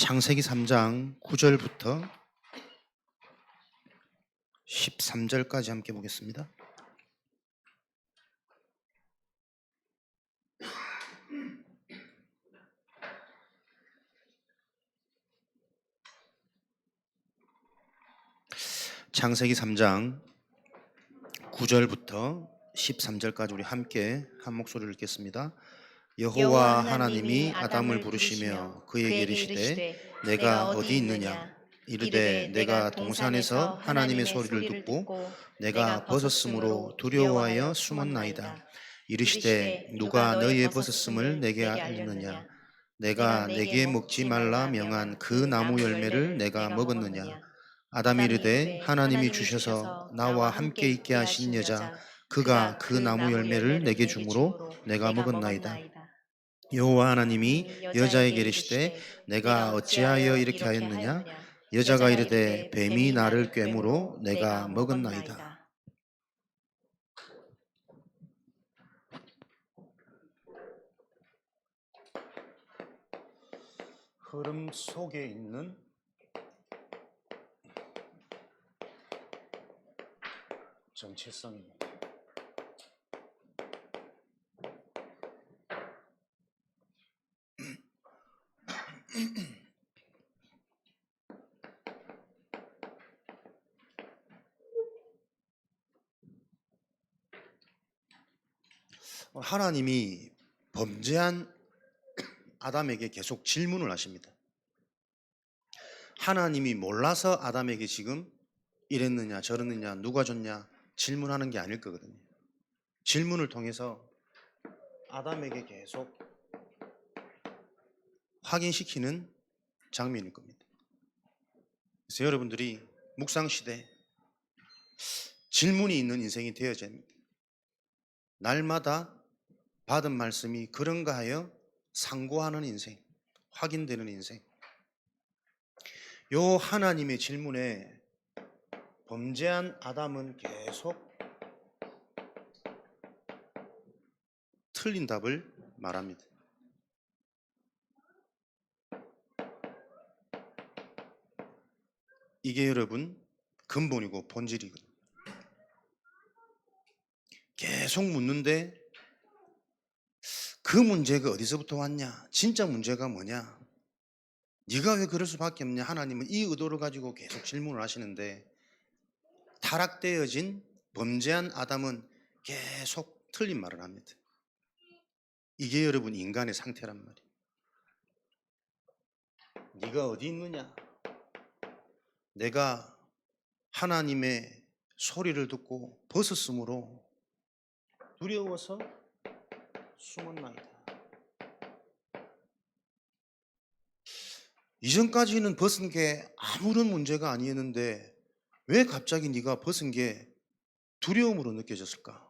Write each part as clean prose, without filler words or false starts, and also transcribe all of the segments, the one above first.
창세기 3장 9절부터 13절까지 함께 보겠습니다. 창세기 3장 9절부터 13절까지 우리 함께 한 목소리를 읽겠습니다. 여호와 하나님이 아담을 부르시며 그에게 이르시되 내가 어디 있느냐? 이르되 내가 동산에서 하나님의 소리를 듣고 내가 벗었으므로 두려워하여 숨었나이다. 이르시되 누가 너희의 벗었음을 내게 알렸느냐? 내가 내게 먹지 말라 명한 그 나무 열매를 내가 먹었느냐? 아담이 이르되 하나님이 주셔서 나와 함께 있게 하신 여자 그가 그 나무 열매를 내게 주므로 내가 먹었나이다. 여호와 하나님이 여자에게 이르시되 내가 어찌하여 이렇게 하였느냐? 여자가 이르되 뱀이 나를 꿰므로 내가 먹었나이다. 흐름 속에 있는 정체성입니다. 하나님이 범죄한 아담에게 계속 질문을 하십니다. 하나님이 몰라서 아담에게 지금 이랬느냐 저랬느냐 누가 줬냐 질문하는 게 아닐 거거든요. 질문을 통해서 아담에게 계속 확인시키는 장면일 겁니다. 그래서 여러분들이 묵상시대 질문이 있는 인생이 되어야 합니다. 날마다 받은 말씀이 그런가 하여 상고하는 인생, 확인되는 인생. 요 하나님의 질문에 범죄한 아담은 계속 틀린 답을 말합니다. 이게 여러분 근본이고 본질이거든요. 계속 묻는데 그 문제가 어디서부터 왔냐? 진짜 문제가 뭐냐? 네가 왜 그럴 수밖에 없냐? 하나님은 이 의도를 가지고 계속 질문을 하시는데 타락되어진 범죄한 아담은 계속 틀린 말을 합니다. 이게 여러분 인간의 상태란 말이에요. 네가 어디 있느냐? 내가 하나님의 소리를 듣고 벗었으므로 두려워서 숨었나이다. 이전까지는 벗은 게 아무런 문제가 아니었는데 왜 갑자기 네가 벗은 게 두려움으로 느껴졌을까?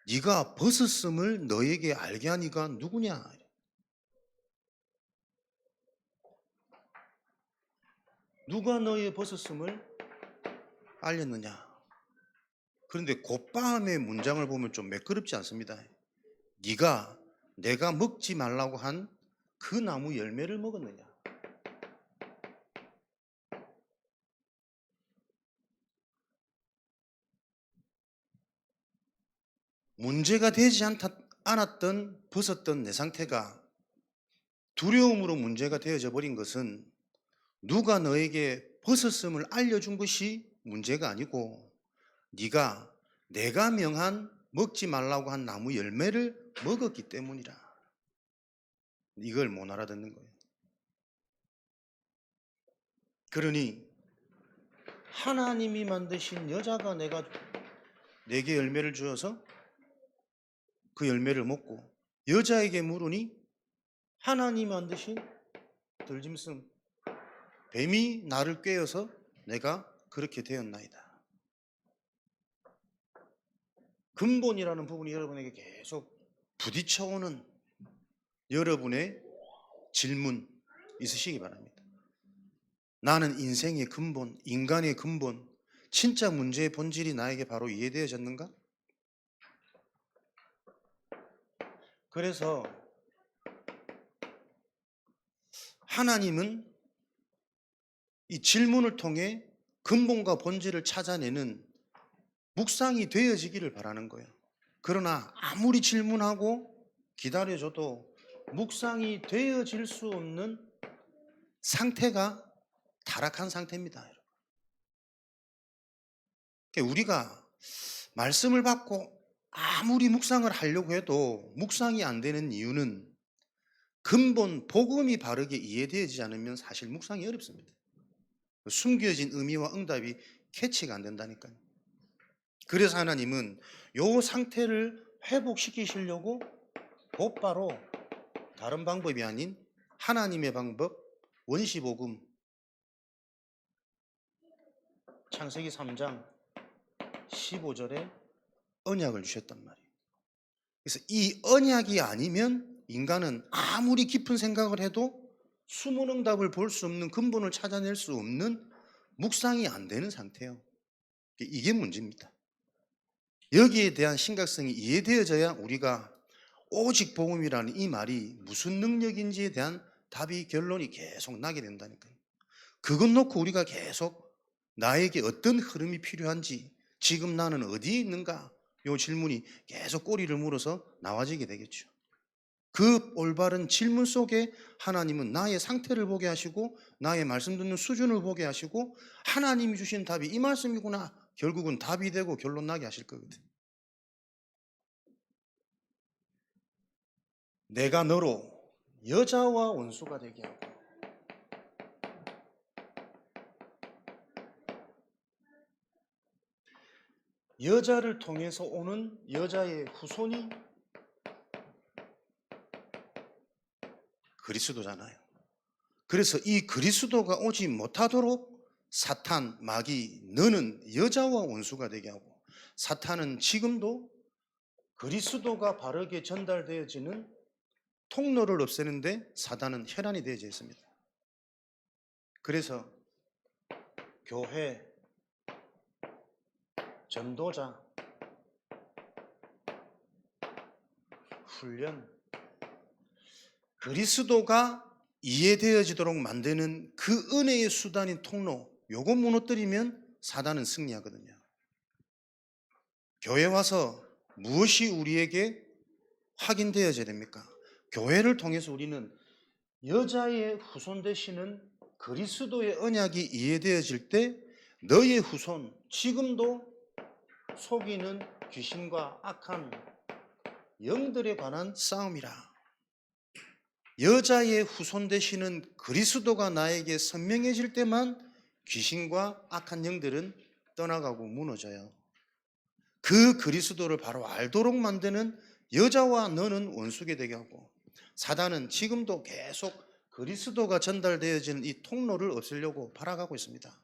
네가 벗었음을 너에게 알게 한 이가 누구냐? 누가 너의 벗었음을 알렸느냐? 그런데 곧밤의 문장을 보면 좀 매끄럽지 않습니다. 네가 내가 먹지 말라고 한 그 나무 열매를 먹었느냐? 문제가 되지 않았던 벗었던 내 상태가 두려움으로 문제가 되어져 버린 것은 누가 너에게 벗었음을 알려준 것이 문제가 아니고 네가 내가 명한 먹지 말라고 한 나무 열매를 먹었기 때문이라. 이걸 못 알아듣는 거예요. 그러니 하나님이 만드신 여자가 내게 열매를 주어서 그 열매를 먹고 여자에게 물으니 하나님이 만드신 들짐승 뱀이 나를 꿰어서 내가 그렇게 되었나이다. 근본이라는 부분이 여러분에게 계속 부딪혀오는 여러분의 질문 있으시기 바랍니다. 나는 인생의 근본, 인간의 근본, 진짜 문제의 본질이 나에게 바로 이해되어졌는가? 그래서 하나님은 이 질문을 통해 근본과 본질을 찾아내는 묵상이 되어지기를 바라는 거예요. 그러나 아무리 질문하고 기다려줘도 묵상이 되어질 수 없는 상태가 타락한 상태입니다. 그러니까 우리가 말씀을 받고 아무리 묵상을 하려고 해도 묵상이 안 되는 이유는 근본 복음이 바르게 이해되어지지 않으면 사실 묵상이 어렵습니다. 숨겨진 의미와 응답이 캐치가 안 된다니까요. 그래서 하나님은 이 상태를 회복시키시려고 곧바로 다른 방법이 아닌 하나님의 방법, 원시복음, 창세기 3장 15절에 언약을 주셨단 말이에요. 그래서 이 언약이 아니면 인간은 아무리 깊은 생각을 해도 숨은 응답을 볼 수 없는, 근본을 찾아낼 수 없는 묵상이 안 되는 상태예요. 이게 문제입니다. 여기에 대한 심각성이 이해되어져야 우리가 오직 복음이라는 이 말이 무슨 능력인지에 대한 답이, 결론이 계속 나게 된다니까요. 그것 놓고 우리가 계속 나에게 어떤 흐름이 필요한지, 지금 나는 어디에 있는가, 이 질문이 계속 꼬리를 물어서 나와지게 되겠죠. 그 올바른 질문 속에 하나님은 나의 상태를 보게 하시고 나의 말씀 듣는 수준을 보게 하시고 하나님이 주신 답이 이 말씀이구나, 결국은 답이 되고 결론 나게 하실 거거든. 내가 너로 여자와 원수가 되게 하고 여자를 통해서 오는 여자의 후손이 그리스도잖아요. 그래서 이 그리스도가 오지 못하도록 사탄, 마귀, 너는 여자와 원수가 되게 하고, 사탄은 지금도 그리스도가 바르게 전달되어지는 통로를 없애는데 사단은 혈안이 되어져 있습니다. 그래서 교회, 전도자, 훈련, 그리스도가 이해되어지도록 만드는 그 은혜의 수단인 통로, 요거 무너뜨리면 사단은 승리하거든요. 교회 와서 무엇이 우리에게 확인되어져야 됩니까? 교회를 통해서 우리는 여자의 후손 되시는 그리스도의 언약이 이해되어질 때 너의 후손, 지금도 속이는 귀신과 악한 영들에 관한 싸움이라. 여자의 후손 되시는 그리스도가 나에게 선명해질 때만 귀신과 악한 영들은 떠나가고 무너져요. 그 그리스도를 바로 알도록 만드는 여자와 너는 원수게 되게 하고, 사단은 지금도 계속 그리스도가 전달되어지는 이 통로를 없애려고 바라가고 있습니다.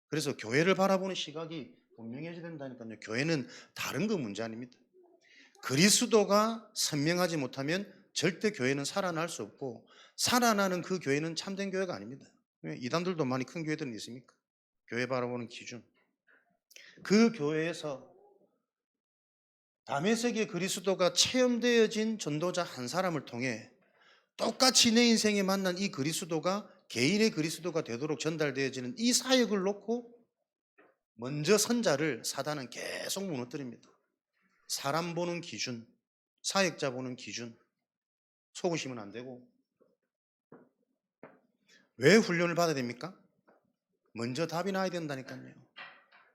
그래서 교회를 바라보는 시각이 분명해져야 된다니까요. 교회는 다른 거 문제 아닙니다. 그리스도가 선명하지 못하면 절대 교회는 살아날 수 없고, 살아나는 그 교회는 참된 교회가 아닙니다. 이단들도 많이 큰 교회들은 있습니까? 교회 바라보는 기준. 그 교회에서 다메섹의 그리스도가 체험되어진 전도자 한 사람을 통해 똑같이 내 인생에 만난 이 그리스도가 개인의 그리스도가 되도록 전달되어지는 이 사역을 놓고 먼저 선자를 사단은 계속 무너뜨립니다. 사람 보는 기준, 사역자 보는 기준, 속으시면 안 되고. 왜 훈련을 받아야 됩니까? 먼저 답이 나야 된다니까요.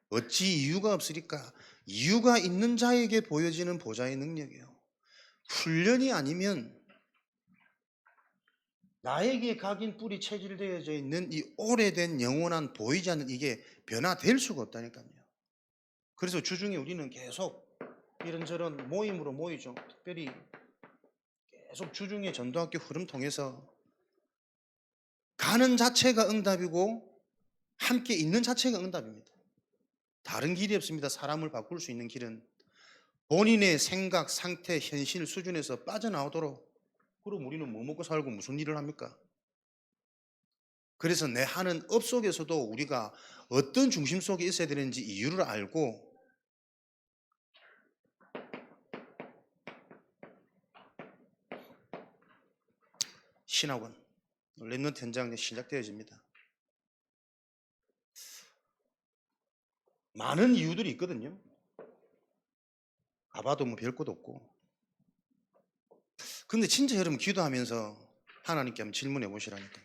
어찌 이유가 없으리까? 이유가 있는 자에게 보여지는 보좌의 능력이에요. 훈련이 아니면 나에게 각인 뿌리 체질되어져 있는 이 오래된 영원한 보이지 않는 이게 변화될 수가 없다니까요. 그래서 주중에 우리는 계속 이런저런 모임으로 모이죠. 특별히 계속 주중에 전도학교 흐름 통해서 가는 자체가 응답이고 함께 있는 자체가 응답입니다. 다른 길이 없습니다. 사람을 바꿀 수 있는 길은 본인의 생각, 상태, 현실 수준에서 빠져나오도록. 그럼 우리는 뭐 먹고 살고 무슨 일을 합니까? 그래서 내 하는 업 속에서도 우리가 어떤 중심 속에 있어야 되는지 이유를 알고, 신학원 렘넌트 현장 시작되어집니다. 많은 이유들이 있거든요. 가봐도 뭐 별 것도 없고. 근데 진짜 여러분 기도하면서 하나님께 한번 질문해 보시라니까.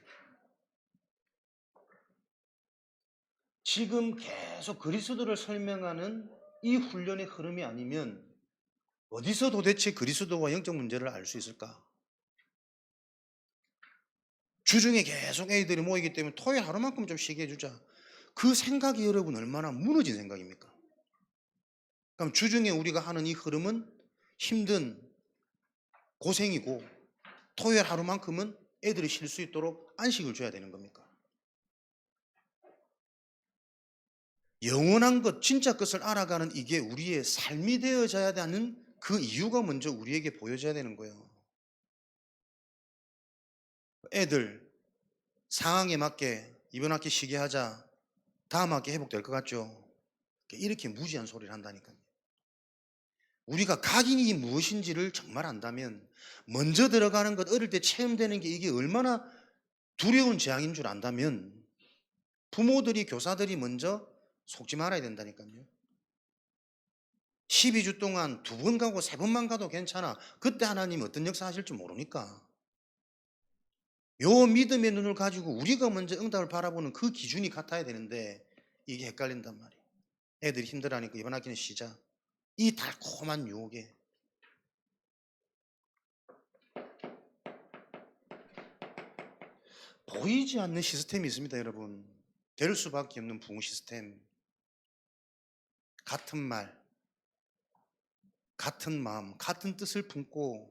지금 계속 그리스도를 설명하는 이 훈련의 흐름이 아니면 어디서 도대체 그리스도와 영적 문제를 알 수 있을까? 주중에 계속 애들이 모이기 때문에 토요일 하루만큼 좀 쉬게 해주자. 그 생각이 여러분 얼마나 무너진 생각입니까? 그럼 주중에 우리가 하는 이 흐름은 힘든 고생이고 토요일 하루만큼은 애들이 쉴 수 있도록 안식을 줘야 되는 겁니까? 영원한 것, 진짜 것을 알아가는 이게 우리의 삶이 되어져야 하는 그 이유가 먼저 우리에게 보여져야 되는 거예요. 애들 상황에 맞게 이번 학기 쉬게 하자. 다음 학기 회복될 것 같죠? 이렇게 무지한 소리를 한다니까요. 우리가 각인이 무엇인지를 정말 안다면 먼저 들어가는 것, 어릴 때 체험되는 게 이게 얼마나 두려운 재앙인 줄 안다면 부모들이, 교사들이 먼저 속지 말아야 된다니까요. 12주 동안 2번 가고 3번만 가도 괜찮아. 그때 하나님 어떤 역사 하실지 모르니까. 요 믿음의 눈을 가지고 우리가 먼저 응답을 바라보는 그 기준이 같아야 되는데 이게 헷갈린단 말이에요. 애들이 힘들어하니까 이번 학기는 쉬자. 이 달콤한 유혹에 보이지 않는 시스템이 있습니다, 여러분. 될 수밖에 없는 부흥 시스템. 같은 말, 같은 마음, 같은 뜻을 품고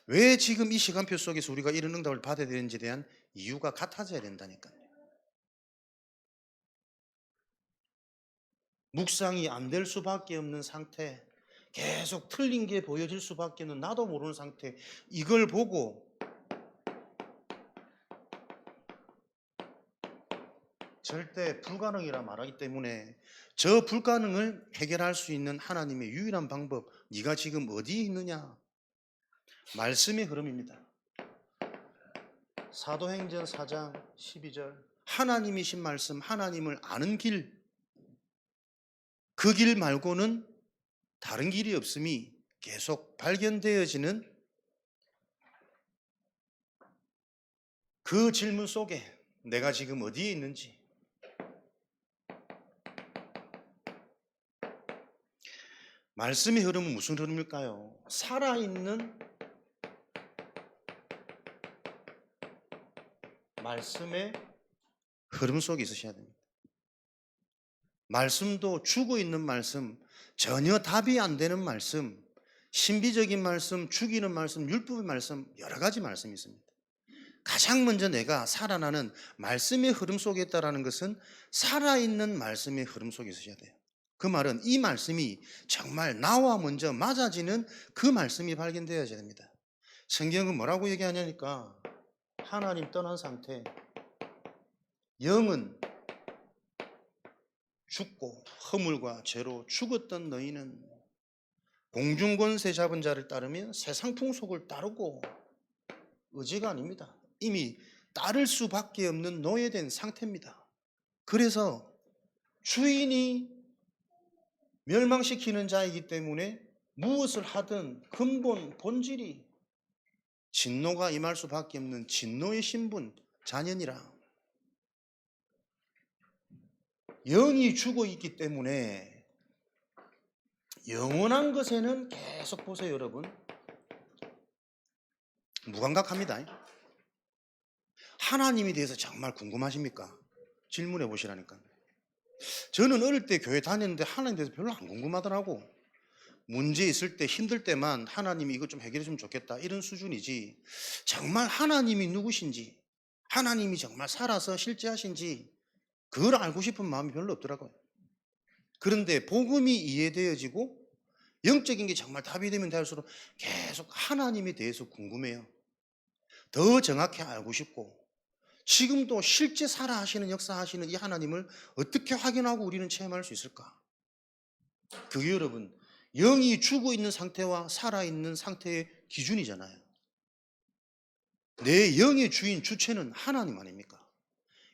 왜 지금 이 시간표 속에서 우리가 이런 응답을 받아야 되는지에 대한 이유가 같아져야 된다니까요. 묵상이 안 될 수밖에 없는 상태, 계속 틀린 게 보여질 수밖에 없는 나도 모르는 상태, 이걸 보고 절대 불가능이라 말하기 때문에 저 불가능을 해결할 수 있는 하나님의 유일한 방법, 네가 지금 어디에 있느냐? 말씀의 흐름입니다. 사도행전 4장 12절 하나님이신 말씀, 하나님을 아는 길, 그 길 말고는 다른 길이 없음이 계속 발견되어지는 그 질문 속에 내가 지금 어디에 있는지, 말씀의 흐름은 무슨 흐름일까요? 살아있는 말씀의 흐름 속에 있으셔야 됩니다. 말씀도 죽어 있는 말씀, 전혀 답이 안 되는 말씀, 신비적인 말씀, 죽이는 말씀, 율법의 말씀, 여러 가지 말씀이 있습니다. 가장 먼저 내가 살아나는 말씀의 흐름 속에 있다는 것은 살아있는 말씀의 흐름 속에 있으셔야 돼요. 그 말은 이 말씀이 정말 나와 먼저 맞아지는 그 말씀이 발견되어야 됩니다. 성경은 뭐라고 얘기하냐니까 하나님 떠난 상태, 영은 죽고 허물과 죄로 죽었던 너희는 공중권세 잡은 자를 따르며 세상 풍속을 따르고, 의지가 아닙니다. 이미 따를 수밖에 없는 노예된 상태입니다. 그래서 주인이 멸망시키는 자이기 때문에 무엇을 하든 근본 본질이 진노가 임할 수밖에 없는 진노의 신분, 자녀니라. 영이 죽어 있기 때문에 영원한 것에는 계속 보세요, 여러분. 무감각합니다. 하나님에 대해서 정말 궁금하십니까? 질문해 보시라니까. 저는 어릴 때 교회 다녔는데 하나님에 대해서 별로 안 궁금하더라고. 문제 있을 때, 힘들 때만 하나님이 이거 좀 해결해 주면 좋겠다, 이런 수준이지 정말 하나님이 누구신지, 하나님이 정말 살아서 실제하신지 그걸 알고 싶은 마음이 별로 없더라고요. 그런데 복음이 이해되어지고 영적인 게 정말 답이 되면 될수록 계속 하나님에 대해서 궁금해요. 더 정확히 알고 싶고, 지금도 실제 살아하시는, 역사하시는 이 하나님을 어떻게 확인하고 우리는 체험할 수 있을까? 그게 여러분, 영이 죽어 있는 상태와 살아있는 상태의 기준이잖아요. 내 영의 주인, 주체는 하나님 아닙니까?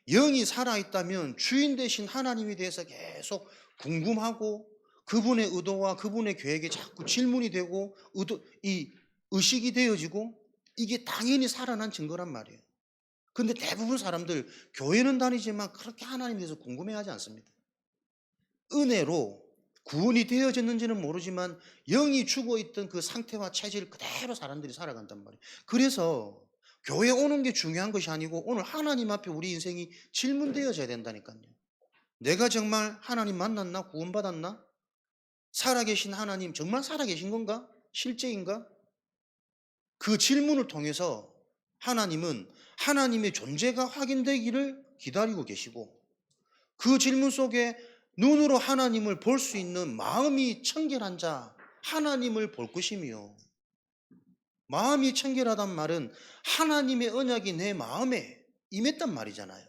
영이 살아있다면 주인 되신 하나님에 대해서 계속 궁금하고 그분의 의도와 그분의 계획에 자꾸 질문이 되고 이 의식이 되어지고 이게 당연히 살아난 증거란 말이에요. 근데 대부분 사람들 교회는 다니지만 그렇게 하나님에 대해서 궁금해하지 않습니다. 은혜로 구원이 되어졌는지는 모르지만 영이 죽어있던 그 상태와 체질을 그대로 사람들이 살아간단 말이에요. 그래서 교회 오는 게 중요한 것이 아니고 오늘 하나님 앞에 우리 인생이 질문되어져야 된다니까요. 내가 정말 하나님 만났나? 구원받았나? 살아계신 하나님 정말 살아계신 건가? 실제인가? 그 질문을 통해서 하나님은 하나님의 존재가 확인되기를 기다리고 계시고 그 질문 속에 눈으로 하나님을 볼 수 있는 마음이 청결한 자, 하나님을 볼 것이며 마음이 청결하단 말은 하나님의 언약이 내 마음에 임했단 말이잖아요.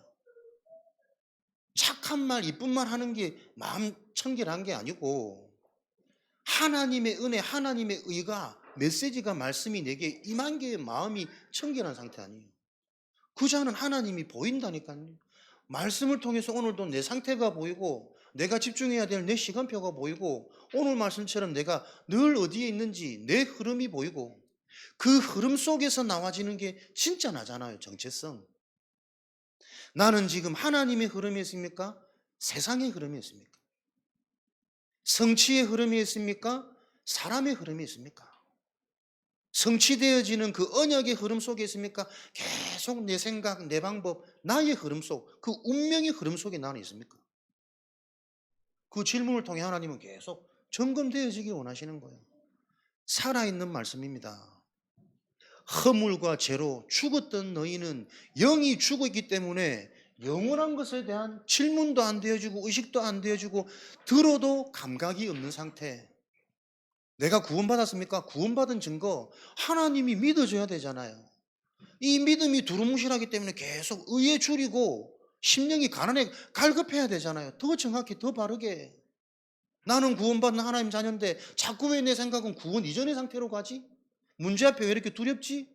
착한 말, 이쁜 말 하는 게 마음 청결한 게 아니고 하나님의 은혜, 하나님의 의가, 메시지가, 말씀이 내게 임한 게 마음이 청결한 상태 아니에요. 그 자는 하나님이 보인다니까요. 말씀을 통해서 오늘도 내 상태가 보이고 내가 집중해야 될 내 시간표가 보이고 오늘 말씀처럼 내가 늘 어디에 있는지 내 흐름이 보이고 그 흐름 속에서 나와지는 게 진짜 나잖아요. 정체성. 나는 지금 하나님의 흐름이 있습니까? 세상의 흐름이 있습니까? 성취의 흐름이 있습니까? 사람의 흐름이 있습니까? 성취되어지는 그 언약의 흐름 속에 있습니까? 계속 내 생각, 내 방법, 나의 흐름 속, 그 운명의 흐름 속에 나는 있습니까? 그 질문을 통해 하나님은 계속 점검되어지길 원하시는 거예요. 살아있는 말씀입니다. 허물과 죄로 죽었던 너희는 영이 죽어있기 때문에 영원한 것에 대한 질문도 안 되어지고 의식도 안 되어지고 들어도 감각이 없는 상태. 내가 구원받았습니까? 구원받은 증거 하나님이 믿어줘야 되잖아요. 이 믿음이 두루뭉실하기 때문에 계속 의에 줄이고 심령이 가난해 갈급해야 되잖아요. 더 정확히 더 바르게. 나는 구원받는 하나님 자녀인데 자꾸 왜 내 생각은 구원 이전의 상태로 가지? 문제 앞에 왜 이렇게 두렵지?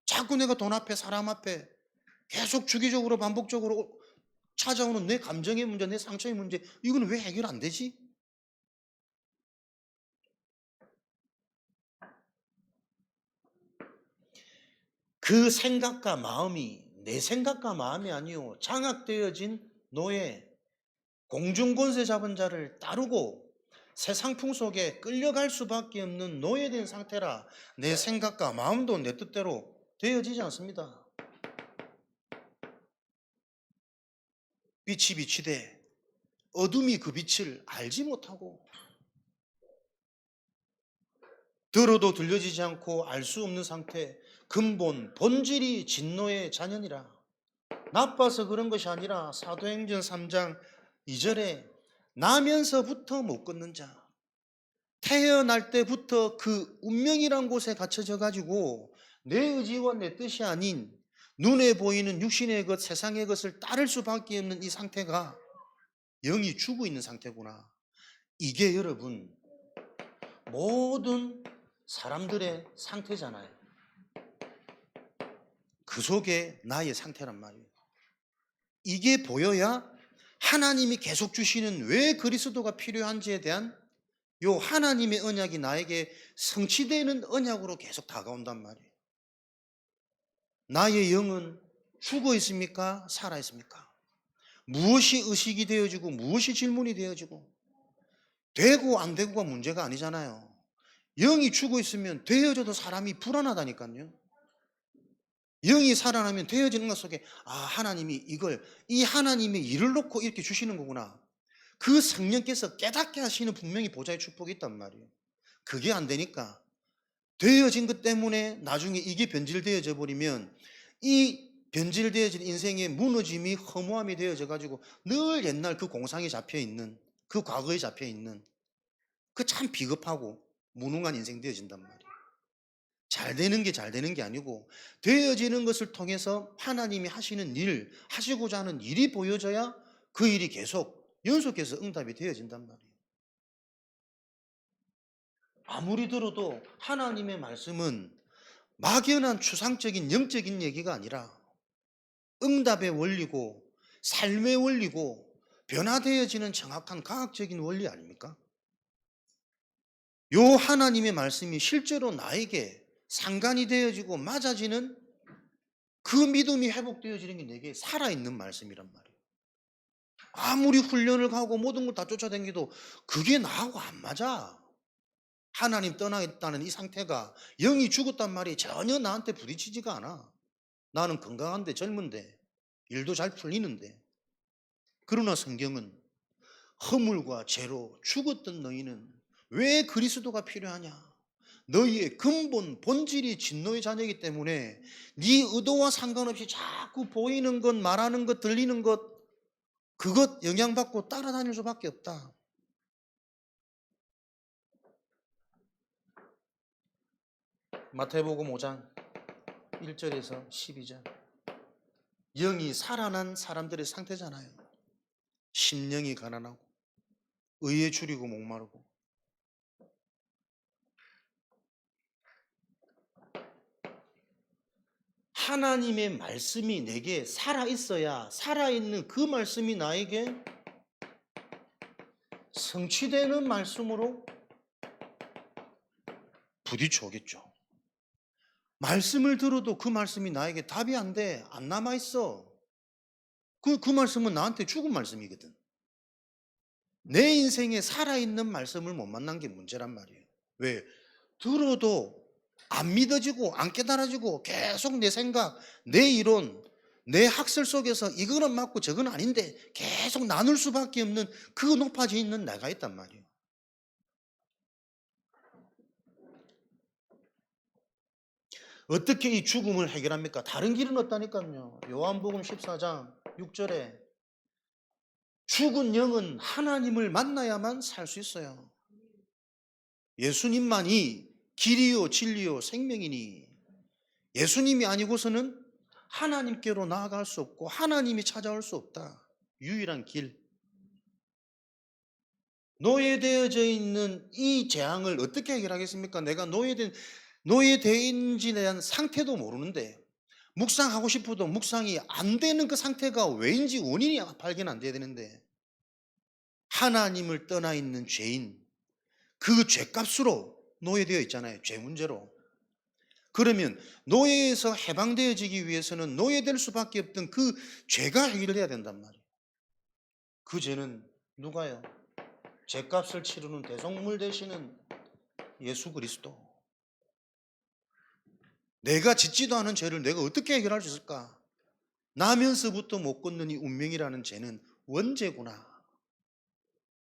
자꾸 내가 돈 앞에 사람 앞에 계속 주기적으로 반복적으로 찾아오는 내 감정의 문제, 내 상처의 문제 이거는 왜 해결 안 되지? 그 생각과 마음이 내 생각과 마음이 아니요 장악되어진 노예, 공중권세 잡은 자를 따르고 세상풍 속에 끌려갈 수밖에 없는 노예된 상태라 내 생각과 마음도 내 뜻대로 되어지지 않습니다. 빛이 비치되 어둠이 그 빛을 알지 못하고 들어도 들려지지 않고 알 수 없는 상태, 근본 본질이 진노의 자녀니라. 나빠서 그런 것이 아니라 사도행전 3장 2절에 나면서부터 못 걷는 자, 태어날 때부터 그 운명이란 곳에 갇혀져 가지고 내 의지와 내 뜻이 아닌 눈에 보이는 육신의 것, 세상의 것을 따를 수밖에 없는 이 상태가 영이 죽어 있는 상태구나. 이게 여러분 모든 사람들의 상태잖아요. 그 속에 나의 상태란 말이에요. 이게 보여야 하나님이 계속 주시는 왜 그리스도가 필요한지에 대한 요 하나님의 언약이 나에게 성취되는 언약으로 계속 다가온단 말이에요. 나의 영은 죽어 있습니까? 살아 있습니까? 무엇이 의식이 되어지고 무엇이 질문이 되어지고 되고 안 되고가 문제가 아니잖아요. 영이 죽어 있으면 되어져도 사람이 불안하다니까요. 영이 살아나면 되어지는 것 속에 하나님이 이걸 이 하나님의 일을 놓고 이렇게 주시는 거구나. 그 성령께서 깨닫게 하시는 분명히 보좌의 축복이 있단 말이에요. 그게 안 되니까 되어진 것 때문에 나중에 이게 변질되어져 버리면 이 변질되어진 인생의 무너짐이 허무함이 되어져 가지고 늘 옛날 그 공상에 잡혀 있는 그 과거에 잡혀 있는 그 참 비겁하고 무능한 인생 되어진단 말이에요. 잘 되는 게 잘 되는 게 아니고 되어지는 것을 통해서 하나님이 하시는 일, 하시고자 하는 일이 보여져야 그 일이 계속 연속해서 응답이 되어진단 말이에요. 아무리 들어도 하나님의 말씀은 막연한 추상적인 영적인 얘기가 아니라 응답의 원리고 삶의 원리고 변화되어지는 정확한 과학적인 원리 아닙니까? 요 하나님의 말씀이 실제로 나에게 상관이 되어지고 맞아지는 그 믿음이 회복되어지는 게 내게 살아있는 말씀이란 말이에요. 아무리 훈련을 가고 모든 걸 다 쫓아다니도 그게 나하고 안 맞아. 하나님 떠나 있다는 이 상태가, 영이 죽었단 말이 전혀 나한테 부딪히지가 않아. 나는 건강한데, 젊은데, 일도 잘 풀리는데. 그러나 성경은 허물과 죄로 죽었던 너희는 왜 그리스도가 필요하냐? 너희의 근본 본질이 진노의 자녀이기 때문에 네 의도와 상관없이 자꾸 보이는 것, 말하는 것, 들리는 것, 그것 영향받고 따라다닐 수밖에 없다. 마태복음 5장 1절에서 12절. 영이 살아난 사람들의 상태잖아요. 심령이 가난하고 의에 줄이고 목마르고. 하나님의 말씀이 내게 살아있어야 살아있는 그 말씀이 나에게 성취되는 말씀으로 부딪혀오겠죠. 말씀을 들어도 그 말씀이 나에게 답이 안 돼. 안 남아있어. 그 말씀은 나한테 죽은 말씀이거든. 내 인생에 살아있는 말씀을 못 만난 게 문제란 말이에요. 왜? 들어도 안 믿어지고 안 깨달아지고 계속 내 생각, 내 이론, 내 학설 속에서 이거는 맞고 저건 아닌데 계속 나눌 수밖에 없는 그 높아져 있는 내가 있단 말이에요. 어떻게 이 죽음을 해결합니까? 다른 길은 없다니까요. 요한복음 14장 6절에 죽은 영은 하나님을 만나야만 살 수 있어요. 예수님만이 길이요 진리요 생명이니 예수님이 아니고서는 하나님께로 나아갈 수 없고 하나님이 찾아올 수 없다. 유일한 길. 노예되어져 있는 이 재앙을 어떻게 해결하겠습니까? 내가 노예되어있는지에 대한 상태도 모르는데 묵상하고 싶어도 묵상이 안 되는 그 상태가 왜인지 원인이 발견 안 돼야 되는데 하나님을 떠나 있는 죄인, 그 죄값으로 노예되어 있잖아요. 죄 문제로. 그러면 노예에서 해방되어지기 위해서는 노예될 수밖에 없던 그 죄가 해결돼야 된단 말이에요. 그 죄는 누가요? 죄값을 치르는 대속물 되시는 예수 그리스도. 내가 짓지도 않은 죄를 내가 어떻게 해결할 수 있을까? 나면서부터 못 걷는 이 운명이라는 죄는 원죄구나.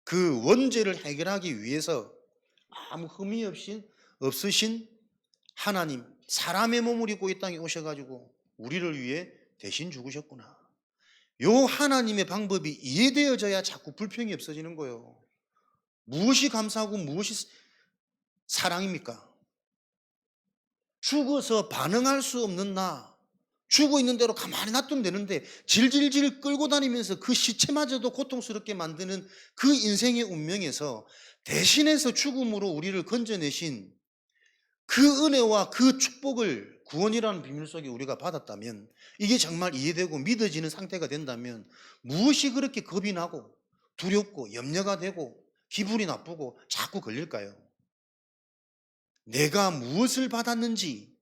그 원죄를 해결하기 위해서 아무 흠이 없으신 하나님, 사람의 몸을 입고 이 땅에 오셔가지고 우리를 위해 대신 죽으셨구나. 요 하나님의 방법이 이해되어져야 자꾸 불평이 없어지는 거예요. 무엇이 감사하고 무엇이 사랑입니까? 죽어서 반응할 수 없는 나, 죽어 있는 대로 가만히 놔두면 되는데 질질질 끌고 다니면서 그 시체마저도 고통스럽게 만드는 그 인생의 운명에서 대신해서 죽음으로 우리를 건져내신 그 은혜와 그 축복을 구원이라는 비밀 속에 우리가 받았다면, 이게 정말 이해되고 믿어지는 상태가 된다면 무엇이 그렇게 겁이 나고 두렵고 염려가 되고 기분이 나쁘고 자꾸 걸릴까요? 내가 무엇을 받았는지,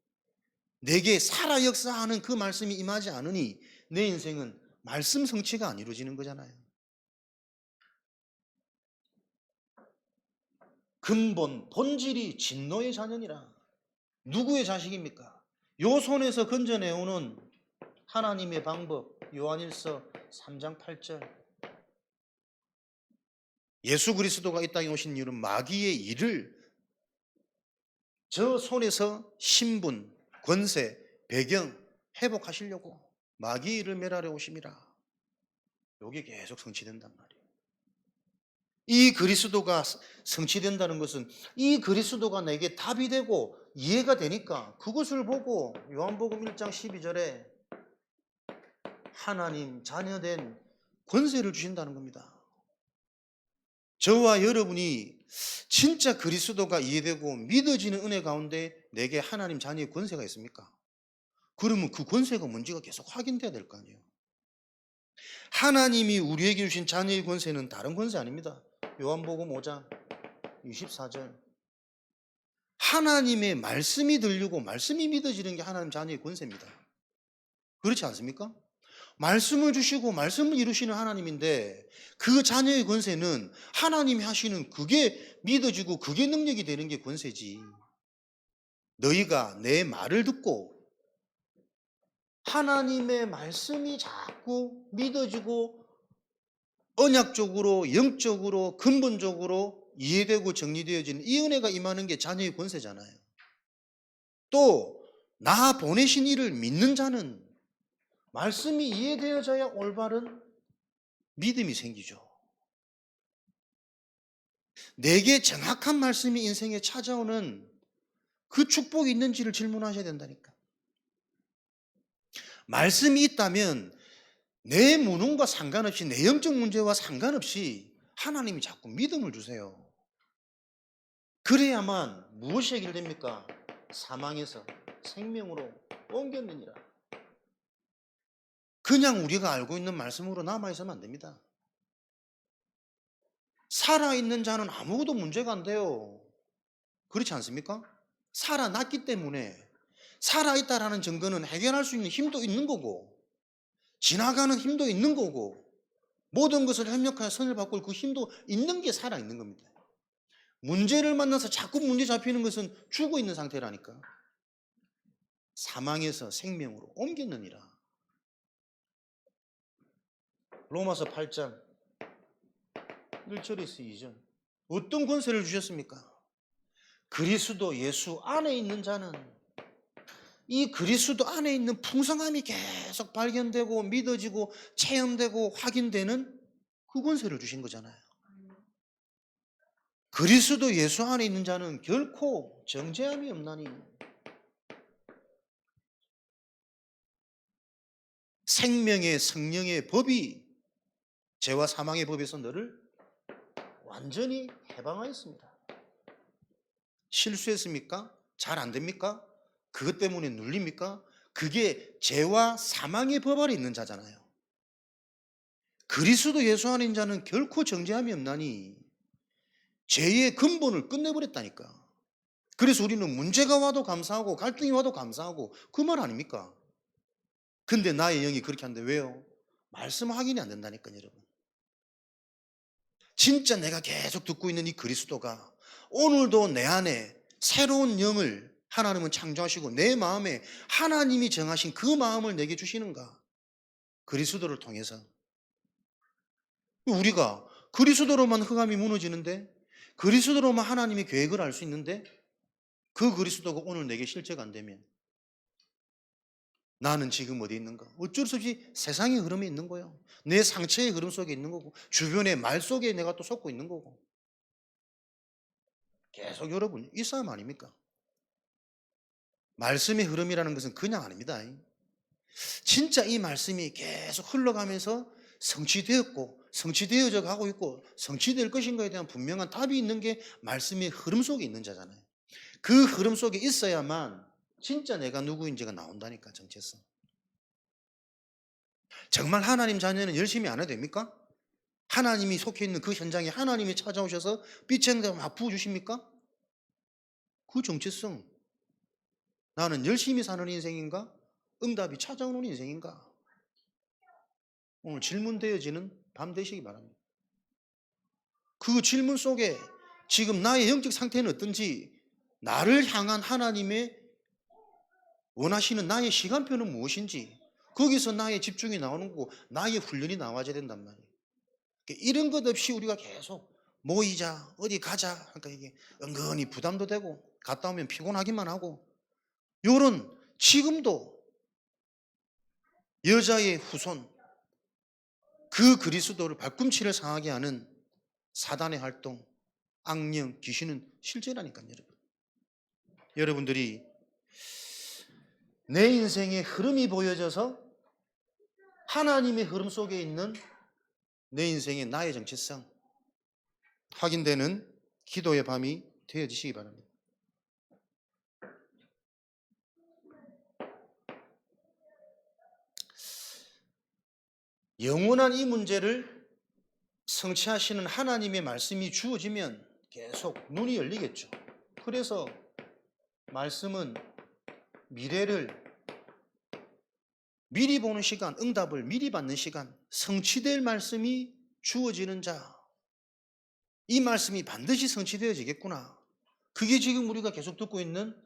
내게 살아 역사하는 그 말씀이 임하지 않으니 내 인생은 말씀 성취가 안 이루어지는 거잖아요. 근본 본질이 진노의 자녀니라. 누구의 자식입니까? 요 손에서 건져내오는 하나님의 방법, 요한일서 3장 8절. 예수 그리스도가 이 땅에 오신 이유는 마귀의 일을 저 손에서 신분, 권세, 배경 회복하시려고 마귀의 일을 멸하려 오심이라. 요게 계속 성취된단 말이에요. 이 그리스도가 성취된다는 것은 이 그리스도가 내게 답이 되고 이해가 되니까 그것을 보고 요한복음 1장 12절에 하나님 자녀된 권세를 주신다는 겁니다. 저와 여러분이 진짜 그리스도가 이해되고 믿어지는 은혜 가운데 내게 하나님 자녀의 권세가 있습니까? 그러면 그 권세가 뭔지가 계속 확인돼야 될 거 아니에요. 하나님이 우리에게 주신 자녀의 권세는 다른 권세 아닙니다. 요한복음 5장 24절. 하나님의 말씀이 들리고 말씀이 믿어지는 게 하나님 자녀의 권세입니다. 그렇지 않습니까? 말씀을 주시고 말씀을 이루시는 하나님인데 그 자녀의 권세는 하나님이 하시는 그게 믿어지고 그게 능력이 되는 게 권세지. 너희가 내 말을 듣고 하나님의 말씀이 자꾸 믿어지고 언약적으로 영적으로 근본적으로 이해되고 정리되어지는 이 은혜가 임하는 게 자녀의 권세잖아요. 또 나 보내신 이를 믿는 자는 말씀이 이해되어져야 올바른 믿음이 생기죠. 내게 정확한 말씀이 인생에 찾아오는 그 축복이 있는지를 질문하셔야 된다니까. 말씀이 있다면 내 무능과 상관없이 내 영적 문제와 상관없이 하나님이 자꾸 믿음을 주세요. 그래야만 무엇이 해결됩니까? 사망에서 생명으로 옮겼느니라. 그냥 우리가 알고 있는 말씀으로 남아있으면 안 됩니다. 살아있는 자는 아무것도 문제가 안 돼요. 그렇지 않습니까? 살아났기 때문에 살아있다라는 증거는 해결할 수 있는 힘도 있는 거고 지나가는 힘도 있는 거고 모든 것을 협력하여 선을 바꿀 그 힘도 있는 게 살아있는 겁니다. 문제를 만나서 자꾸 문제 잡히는 것은 죽어 있는 상태라니까. 사망에서 생명으로 옮겼느니라. 로마서 8장 1절에서 2절. 어떤 권세를 주셨습니까? 그리스도 예수 안에 있는 자는 이 그리스도 안에 있는 풍성함이 계속 발견되고 믿어지고 체험되고 확인되는 그 권세를 주신 거잖아요. 그리스도 예수 안에 있는 자는 결코 정죄함이 없나니 생명의 성령의 법이 죄와 사망의 법에서 너를 완전히 해방하였습니다. 실수했습니까? 잘 안 됩니까? 그것 때문에 눌립니까? 그게 죄와 사망의 법 아래 있는 자잖아요. 그리스도 예수 안에 있는 자는 결코 정죄함이 없나니 죄의 근본을 끝내버렸다니까. 그래서 우리는 문제가 와도 감사하고 갈등이 와도 감사하고 그 말 아닙니까? 근데 나의 영이 그렇게 하는데 왜요? 말씀 확인이 안 된다니까요, 여러분. 진짜 내가 계속 듣고 있는 이 그리스도가 오늘도 내 안에 새로운 영을 하나님은 창조하시고 내 마음에 하나님이 정하신 그 마음을 내게 주시는가? 그리스도를 통해서. 우리가 그리스도로만 흑암이 무너지는데 그리스도로만 하나님의 계획을 알 수 있는데 그 그리스도가 오늘 내게 실제가 안 되면 나는 지금 어디 있는가? 어쩔 수 없이 세상의 흐름에 있는 거예요. 내 상처의 흐름 속에 있는 거고 주변의 말 속에 내가 또 속고 있는 거고 계속 여러분 이 싸움 아닙니까? 말씀의 흐름이라는 것은 그냥 아닙니다. 진짜 이 말씀이 계속 흘러가면서 성취되었고 성취되어져 가고 있고 성취될 것인가에 대한 분명한 답이 있는 게 말씀의 흐름 속에 있는 자잖아요. 그 흐름 속에 있어야만 진짜 내가 누구인지가 나온다니까. 정체성. 정말 하나님 자녀는 열심히 안 해도 됩니까? 하나님이 속해 있는 그 현장에 하나님이 찾아오셔서 빛의 응답을 막 부어주십니까? 그 정체성. 나는 열심히 사는 인생인가? 응답이 찾아오는 인생인가? 오늘 질문되어지는 밤 되시기 바랍니다. 그 질문 속에 지금 나의 영적 상태는 어떤지, 나를 향한 하나님의 원하시는 나의 시간표는 무엇인지, 거기서 나의 집중이 나오는 거고 나의 훈련이 나와야 된단 말이에요. 이런 것 없이 우리가 계속 모이자 어디 가자 그러니까 이게 은근히 부담도 되고 갔다 오면 피곤하기만 하고, 요런 지금도 여자의 후손 그 그리스도를 발꿈치를 상하게 하는 사단의 활동, 악령, 귀신은 실제라니까요. 여러분들이 내 인생의 흐름이 보여져서 하나님의 흐름 속에 있는 내 인생의 나의 정체성, 확인되는 기도의 밤이 되어지시기 바랍니다. 영원한 이 문제를 성취하시는 하나님의 말씀이 주어지면 계속 눈이 열리겠죠. 그래서 말씀은 미래를 미리 보는 시간, 응답을 미리 받는 시간, 성취될 말씀이 주어지는 자, 이 말씀이 반드시 성취되어지겠구나. 그게 지금 우리가 계속 듣고 있는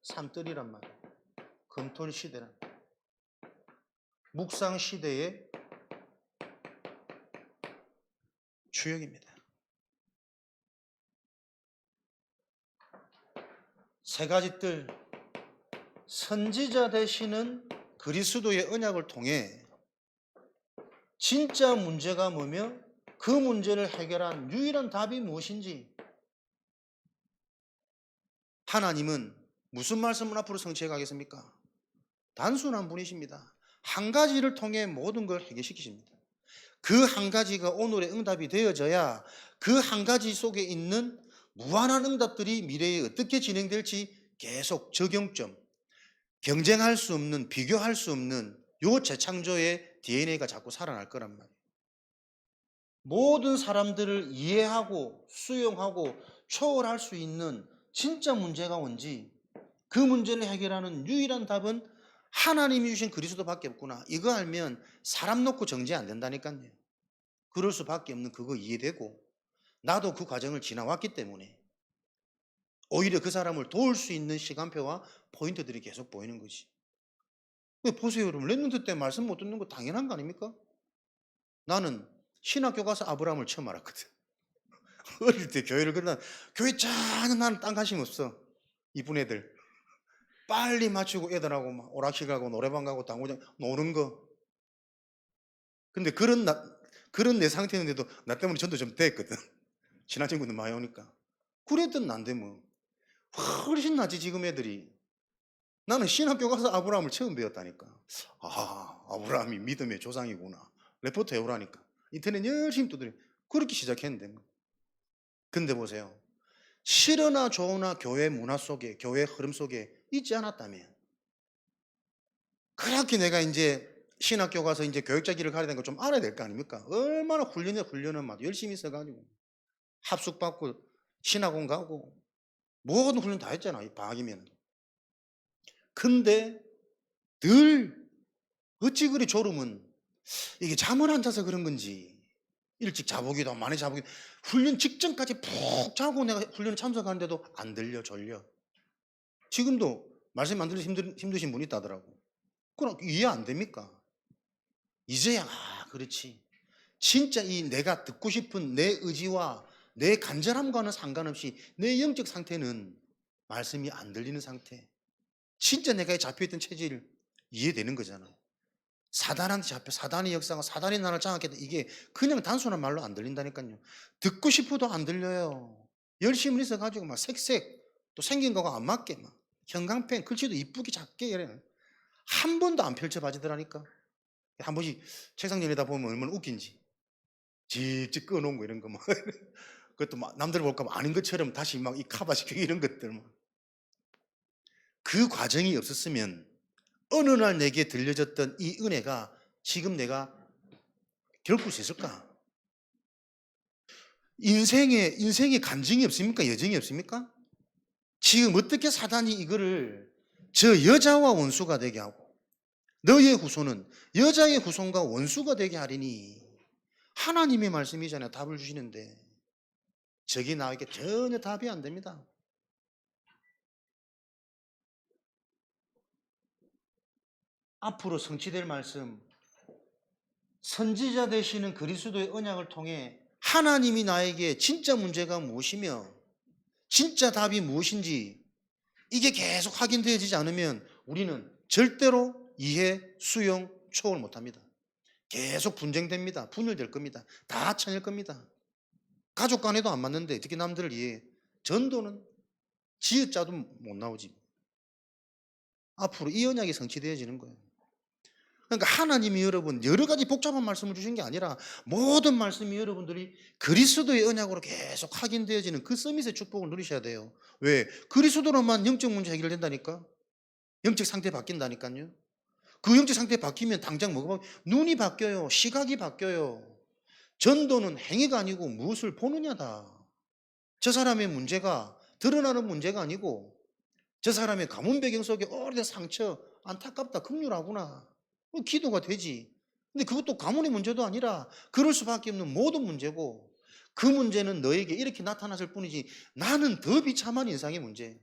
산뜰이란 말이에요. 금토일 시대란, 묵상 시대의 주역입니다. 세 가지 뜰, 선지자 되시는 그리스도의 언약을 통해 진짜 문제가 뭐며 그 문제를 해결한 유일한 답이 무엇인지, 하나님은 무슨 말씀을 앞으로 성취해 가겠습니까? 단순한 분이십니다. 한 가지를 통해 모든 걸 해결시키십니다. 그 한 가지가 오늘의 응답이 되어져야 그 한 가지 속에 있는 무한한 응답들이 미래에 어떻게 진행될지 계속 적용점, 경쟁할 수 없는, 비교할 수 없는 요 재창조의 DNA가 자꾸 살아날 거란 말이에요. 모든 사람들을 이해하고 수용하고 초월할 수 있는 진짜 문제가 뭔지, 그 문제를 해결하는 유일한 답은 하나님이 주신 그리스도밖에 없구나. 이거 알면 사람 놓고 정죄 안 된다니까요. 그럴 수밖에 없는 그거 이해되고, 나도 그 과정을 지나왔기 때문에 오히려 그 사람을 도울 수 있는 시간표와 포인트들이 계속 보이는 거지. 보세요 여러분, 랩런트 때 말씀 못 듣는 거 당연한 거 아닙니까? 나는 신학교 가서 아브라함을 처음 알았거든. 어릴 때 교회를 그러다, 교회 전혀 나는 딴 관심 없어. 이쁜 애들 빨리 맞추고 애들하고 막 오락실 가고 노래방 가고 당구장 노는 거. 근데 그런 내 상태였는데도 나 때문에 전도 좀 됐거든. 친한 친구들 많이 오니까. 그랬던 난데 뭐 훨씬 낫지 지금 애들이. 나는 신학교 가서 아브라함을 처음 배웠다니까. 아, 아브라함이 믿음의 조상이구나. 레포트 해오라니까. 인터넷 열심히 두드려. 그렇게 시작했는데 뭐. 근데 보세요. 싫으나 좋으나 교회 문화 속에, 교회 흐름 속에 있지 않았다면, 그렇게 내가 이제 신학교 가서 이제 교육자 길을 가야 되는 거 좀 알아야 될 거 아닙니까? 얼마나 훈련은 막 열심히 써가지고 합숙 받고 신학원 가고 모든 훈련 다 했잖아, 이 방학이면. 근데 늘 어찌 그리 졸음은, 이게 잠을 안 자서 그런 건지, 일찍 자보기도 하고 많이 자보기도, 훈련 직전까지 푹 자고 내가 훈련에 참석하는데도 안 들려, 졸려. 지금도 말씀 안 들려서 힘드신 분이 있다더라고. 그럼 이해 안 됩니까? 이제야 그렇지. 진짜 이 내가 듣고 싶은 내 의지와 내 간절함과는 상관없이 내 영적 상태는 말씀이 안 들리는 상태. 진짜 내가 잡혀있던 체질을 이해되는 거잖아. 사단한테 잡혀, 사단의 역사가, 사단이 나를 장악했다. 이게 그냥 단순한 말로 안 들린다니까요. 듣고 싶어도 안 들려요. 열심히 있어가지고 막 색색 또 생긴 거가 안 맞게 막 형광펜 글씨도 이쁘게 작게 이래. 한 번도 안 펼쳐봐지더라니까. 한 번씩 책상 열리다 보면 얼마나 웃긴지. 직접 꺼놓은 거 이런 거 막. 그것도 막 남들 볼까 봐 아닌 것처럼 다시 막 이 카바시키고 이런 것들 막. 그 과정이 없었으면 어느 날 내게 들려졌던 이 은혜가 지금 내가 겪을 수 있을까? 인생에 간증이 없습니까? 여정이 없습니까? 지금 어떻게 사단이 이거를 저 여자와 원수가 되게 하고 너의 후손은 여자의 후손과 원수가 되게 하리니, 하나님의 말씀이잖아요. 답을 주시는데 저게 나에게 전혀 답이 안 됩니다. 앞으로 성취될 말씀, 선지자 되시는 그리스도의 언약을 통해 하나님이 나에게 진짜 문제가 무엇이며 진짜 답이 무엇인지 이게 계속 확인되어지지 않으면 우리는 절대로 이해, 수용, 초월 못합니다. 계속 분쟁됩니다. 분열될 겁니다. 다 쳐낼 겁니다. 가족 간에도 안 맞는데 어떻게 남들을 이해해? 전도는 지읒자도 못 나오지. 앞으로 이 언약이 성취되어지는 거예요. 그러니까 하나님이 여러분 여러 가지 복잡한 말씀을 주신 게 아니라 모든 말씀이 여러분들이 그리스도의 언약으로 계속 확인되어지는 그 서밋의 축복을 누리셔야 돼요. 왜? 그리스도로만 영적 문제 해결된다니까. 영적 상태 바뀐다니까요. 그 영적 상태 바뀌면 당장 뭐가 눈이 바뀌어요. 시각이 바뀌어요. 전도는 행위가 아니고 무엇을 보느냐다. 저 사람의 문제가 드러나는 문제가 아니고 저 사람의 가문 배경 속에 오래된 상처, 안타깝다, 긍휼하구나. 기도가 되지. 근데 그것도 가문의 문제도 아니라 그럴 수밖에 없는 모든 문제고 그 문제는 너에게 이렇게 나타났을 뿐이지 나는 더 비참한 인상의 문제.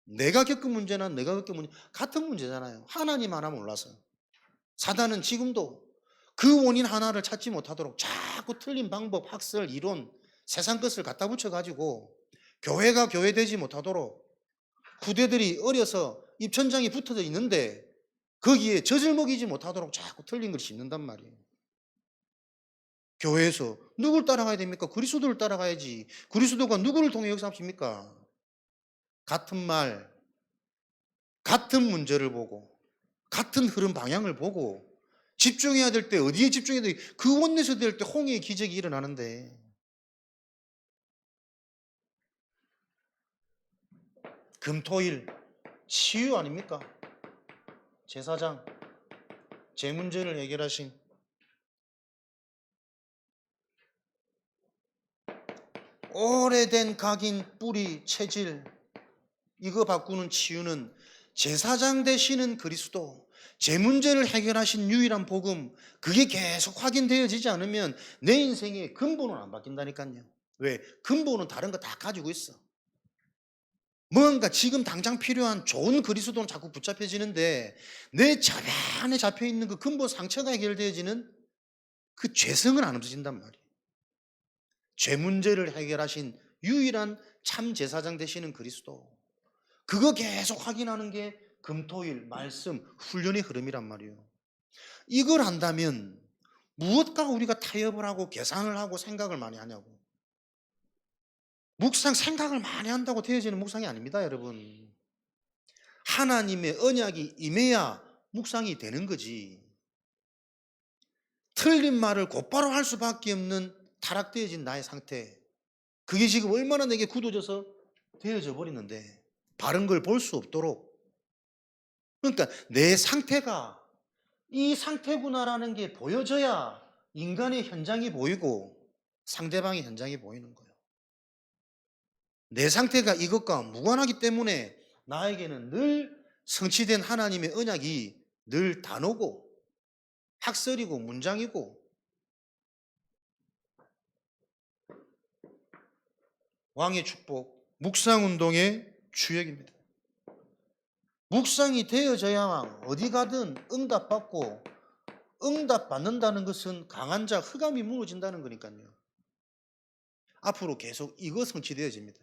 내가 겪은 문제나 내가 겪은 문제 같은 문제잖아요. 하나님 하나 몰라서. 사단은 지금도 그 원인 하나를 찾지 못하도록 자꾸 틀린 방법, 학설, 이론, 세상 것을 갖다 붙여가지고 교회가 교회되지 못하도록 후대들이 어려서 입천장이 붙어져 있는데 거기에 젖을 먹이지 못하도록 자꾸 틀린 걸 심는단 말이에요. 교회에서 누굴 따라가야 됩니까? 그리스도를 따라가야지. 그리스도가 누구를 통해 역사하십니까? 같은 말, 같은 문제를 보고 같은 흐름 방향을 보고 집중해야 될 때 어디에 집중해야 돼? 그 원내에서 될 때 홍해의 기적이 일어나는데 금토일 치유 아닙니까? 제사장 제 문제를 해결하신 오래된 각인 뿌리 체질 이거 바꾸는 치유는 제사장 되시는 그리스도 제 문제를 해결하신 유일한 복음 그게 계속 확인되어지지 않으면 내 인생의 근본은 안 바뀐다니까요. 왜? 근본은 다른 거 다 가지고 있어. 뭔가 지금 당장 필요한 좋은 그리스도는 자꾸 붙잡혀지는데 내 저변에 잡혀있는 그 근본 상처가 해결되어지는 그 죄성은 안 없어진단 말이에요. 죄 문제를 해결하신 유일한 참 제사장 되시는 그리스도 그거 계속 확인하는 게 금토일 말씀 훈련의 흐름이란 말이에요. 이걸 한다면 무엇과 우리가 타협을 하고 계산을 하고 생각을 많이 하냐고. 묵상 생각을 많이 한다고 되어지는 묵상이 아닙니다, 여러분. 하나님의 언약이 임해야 묵상이 되는 거지. 틀린 말을 곧바로 할 수밖에 없는 타락되어진 나의 상태. 그게 지금 얼마나 내게 굳어져서 되어져 버리는데 바른 걸 볼 수 없도록. 그러니까 내 상태가 이 상태구나라는 게 보여져야 인간의 현장이 보이고 상대방의 현장이 보이는 거예요. 내 상태가 이것과 무관하기 때문에 나에게는 늘 성취된 하나님의 언약이 늘 단어고 학설이고 문장이고 왕의 축복, 묵상운동의 주역입니다. 묵상이 되어져야만 어디 가든 응답받고 응답받는다는 것은 강한 자 흑암이 무너진다는 거니까요. 앞으로 계속 이거 성취되어집니다.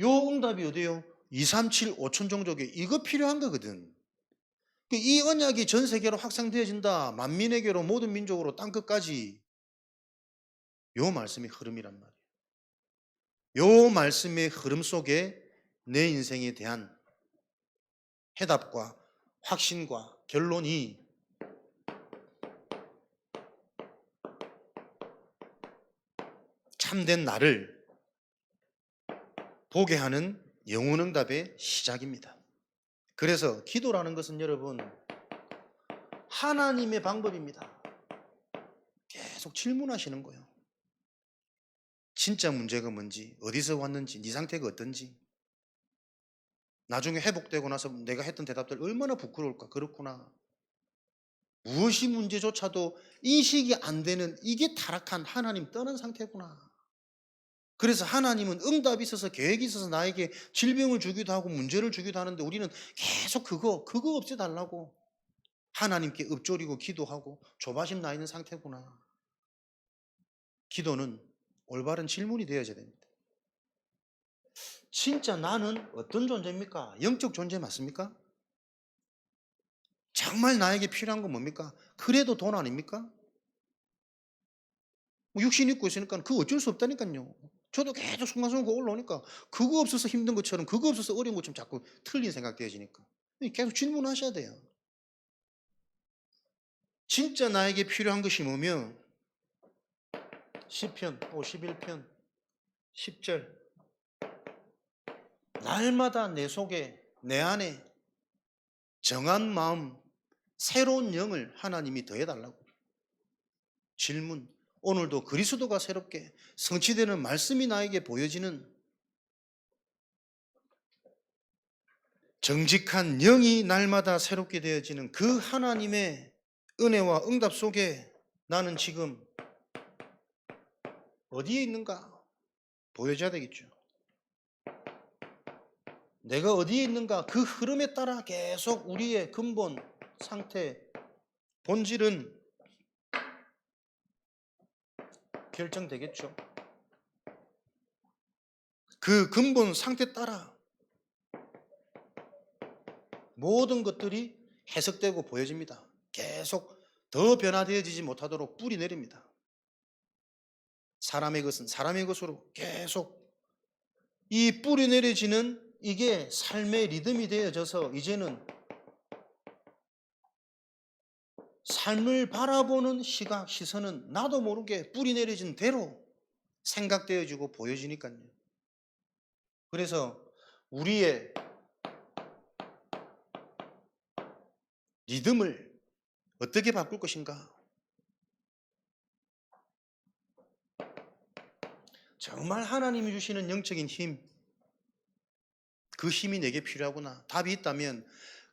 요 응답이 어디요? 2, 3, 7, 5천 종족에 이거 필요한 거거든. 이 언약이 전 세계로 확산되어진다. 만민에게로 모든 민족으로 땅끝까지 요 말씀의 흐름이란 말이에요. 요 말씀의 흐름 속에 내 인생에 대한 해답과 확신과 결론이 참된 나를 보게 하는 영혼응답의 시작입니다. 그래서 기도라는 것은 여러분 하나님의 방법입니다. 계속 질문하시는 거예요. 진짜 문제가 뭔지, 어디서 왔는지, 네 상태가 어떤지. 나중에 회복되고 나서 내가 했던 대답들 얼마나 부끄러울까. 그렇구나. 무엇이 문제조차도 인식이 안 되는 이게 타락한 하나님 떠난 상태구나. 그래서 하나님은 응답이 있어서 계획이 있어서 나에게 질병을 주기도 하고 문제를 주기도 하는데 우리는 계속 그거 없애달라고 하나님께 읊조리고 기도하고 조바심 나 있는 상태구나. 기도는 올바른 질문이 되어야 됩니다. 진짜 나는 어떤 존재입니까? 영적 존재 맞습니까? 정말 나에게 필요한 건 뭡니까? 그래도 돈 아닙니까? 육신 입고 있으니까 그거 어쩔 수 없다니까요. 저도 계속 순간순간 올라오니까 그거 없어서 힘든 것처럼 그거 없어서 어려운 것처럼 자꾸 틀린 생각 되어지니까 계속 질문하셔야 돼요. 진짜 나에게 필요한 것이 뭐며 시편 51편 10절 날마다 내 속에 내 안에 정한 마음 새로운 영을 하나님이 더해달라고. 질문, 오늘도 그리스도가 새롭게 성취되는 말씀이 나에게 보여지는 정직한 영이 날마다 새롭게 되어지는 그 하나님의 은혜와 응답 속에 나는 지금 어디에 있는가 보여줘야 되겠죠. 내가 어디에 있는가 그 흐름에 따라 계속 우리의 근본 상태, 본질은 결정되겠죠. 그 근본 상태 따라 모든 것들이 해석되고 보여집니다. 계속 더 변화되어지지 못하도록 뿌리 내립니다. 사람의 것은 사람의 것으로 계속 이 뿌리 내려지는 이게 삶의 리듬이 되어져서 이제는 삶을 바라보는 시각, 시선은 나도 모르게 뿌리 내려진 대로 생각되어지고 보여지니까요. 그래서 우리의 리듬을 어떻게 바꿀 것인가? 정말 하나님이 주시는 영적인 힘, 그 힘이 내게 필요하구나. 답이 있다면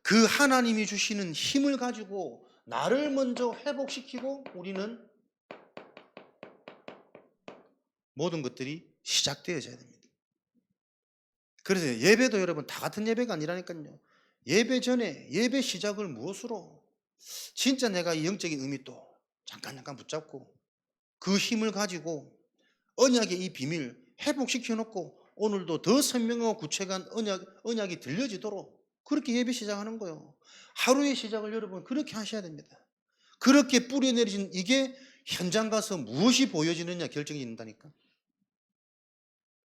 그 하나님이 주시는 힘을 가지고 나를 먼저 회복시키고 우리는 모든 것들이 시작되어져야 됩니다. 그래서 예배도 여러분 다 같은 예배가 아니라니까요. 예배 전에 예배 시작을 무엇으로 진짜 내가 이 영적인 의미 또 잠깐 붙잡고 그 힘을 가지고 언약의 이 비밀 회복시켜 놓고 오늘도 더 선명하고 구체적인 언약이 들려지도록 그렇게 예배 시작하는 거예요. 하루의 시작을 여러분 그렇게 하셔야 됩니다. 그렇게 뿌려내려진 이게 현장 가서 무엇이 보여지느냐 결정이 있다니까.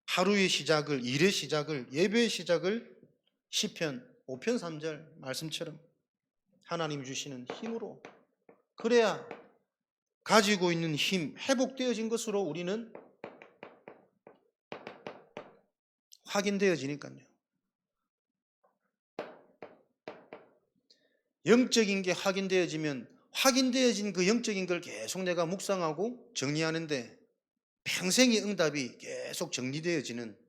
하루의 시작을, 일의 시작을, 예배의 시작을 시편 5편 3절 말씀처럼 하나님이 주시는 힘으로, 그래야 가지고 있는 힘, 회복되어진 것으로 우리는 확인되어지니까요. 영적인 게 확인되어지면 확인되어진 그 영적인 걸 계속 내가 묵상하고 정리하는데 평생의 응답이 계속 정리되어지는,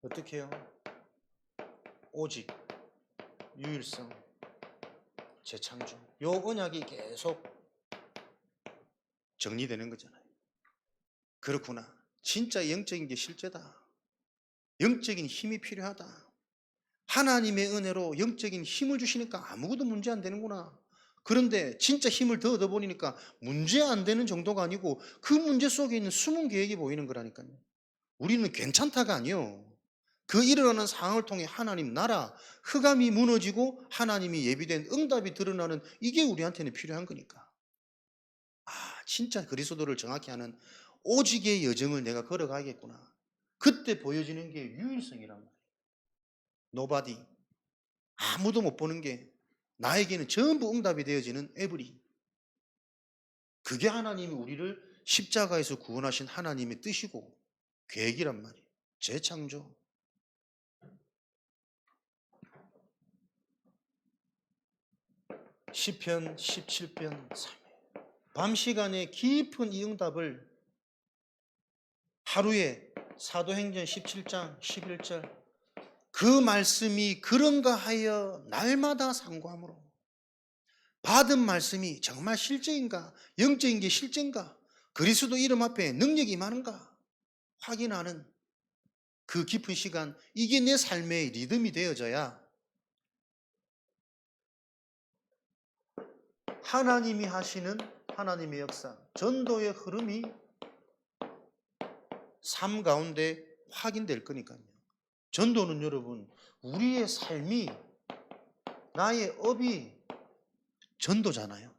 어떻게 해요? 오직, 유일성, 재창조, 요 언약이 계속 정리되는 거잖아요. 그렇구나. 진짜 영적인 게 실제다. 영적인 힘이 필요하다. 하나님의 은혜로 영적인 힘을 주시니까 아무것도 문제 안 되는구나. 그런데 진짜 힘을 더 얻어보니까 문제 안 되는 정도가 아니고 그 문제 속에 있는 숨은 계획이 보이는 거라니까요. 우리는 괜찮다가 아니요. 그 일어나는 상황을 통해 하나님 나라, 흑암이 무너지고 하나님이 예비된 응답이 드러나는 이게 우리한테는 필요한 거니까. 아, 진짜 그리스도를 정확히 하는 오직의 여정을 내가 걸어가야겠구나. 그때 보여지는 게 유일성이란 말이에요. 노바디, 아무도 못 보는 게 나에게는 전부 응답이 되어지는 에브리. 그게 하나님이 우리를 십자가에서 구원하신 하나님의 뜻이고 계획이란 말이에요. 재창조. 시편 17편 3회. 밤 시간에 깊은 이 응답을 하루에 사도행전 17장 11절 그 말씀이 그런가 하여 날마다 상고함으로 받은 말씀이 정말 실제인가, 영적인 게 실제인가, 그리스도 이름 앞에 능력이 많은가 확인하는 그 깊은 시간, 이게 내 삶의 리듬이 되어져야 하나님이 하시는 하나님의 역사, 전도의 흐름이 삶 가운데 확인될 거니까요. 전도는 여러분 우리의 삶이, 나의 업이 전도잖아요.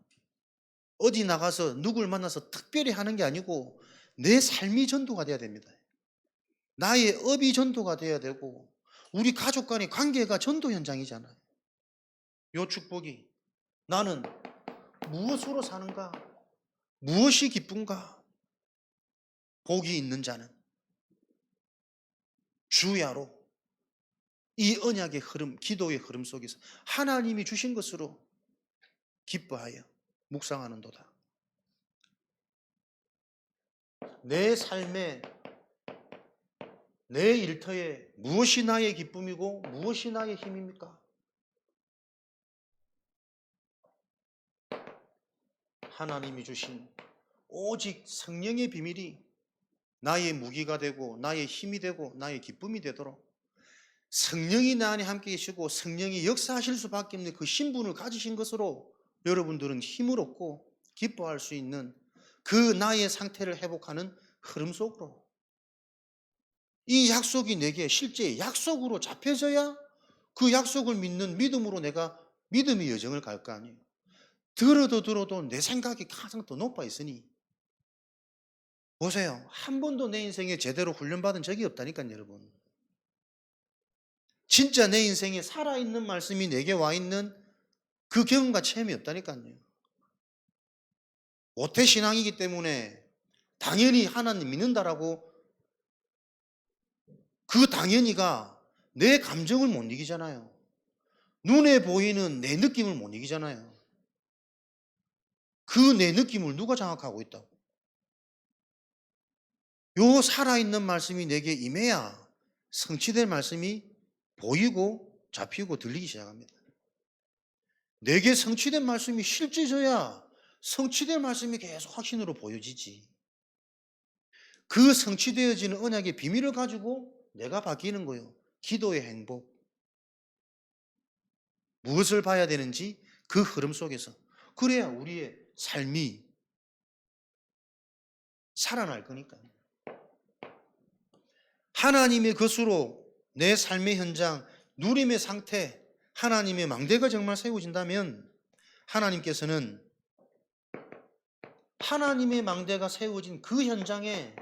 어디 나가서 누굴 만나서 특별히 하는 게 아니고 내 삶이 전도가 돼야 됩니다. 나의 업이 전도가 돼야 되고 우리 가족 간의 관계가 전도 현장이잖아요. 요 축복이 나는 무엇으로 사는가? 무엇이 기쁜가? 복이 있는 자는 주야로 이 언약의 흐름, 기도의 흐름 속에서 하나님이 주신 것으로 기뻐하여 묵상하는도다. 내 삶에, 내 일터에 무엇이 나의 기쁨이고 무엇이 나의 힘입니까? 하나님이 주신 오직 성령의 비밀이 나의 무기가 되고 나의 힘이 되고 나의 기쁨이 되도록 성령이 나 안에 함께 계시고 성령이 역사하실 수밖에 없는 그 신분을 가지신 것으로 여러분들은 힘을 얻고 기뻐할 수 있는 그 나의 상태를 회복하는 흐름 속으로 이 약속이 내게 실제 약속으로 잡혀져야 그 약속을 믿는 믿음으로 내가 믿음의 여정을 갈 거 아니에요. 들어도 내 생각이 가장 더 높아 있으니 보세요. 한 번도 내 인생에 제대로 훈련받은 적이 없다니까요, 여러분. 진짜 내 인생에 살아있는 말씀이 내게 와 있는 그 경험과 체험이 없다니까요. 모태신앙이기 때문에 당연히 하나님 믿는다라고 그 당연히가 내 감정을 못 이기잖아요. 눈에 보이는 내 느낌을 못 이기잖아요. 그 내 느낌을 누가 장악하고 있다고? 요 살아있는 말씀이 내게 임해야 성취될 말씀이 보이고 잡히고 들리기 시작합니다. 내게 성취된 말씀이 실제져야 성취될 말씀이 계속 확신으로 보여지지. 그 성취되어지는 언약의 비밀을 가지고 내가 바뀌는 거예요. 기도의 행복. 무엇을 봐야 되는지 그 흐름 속에서. 그래야 우리의 삶이 살아날 거니까요. 하나님의 것으로 내 삶의 현장, 누림의 상태, 하나님의 망대가 정말 세워진다면 하나님께서는 하나님의 망대가 세워진 그 현장에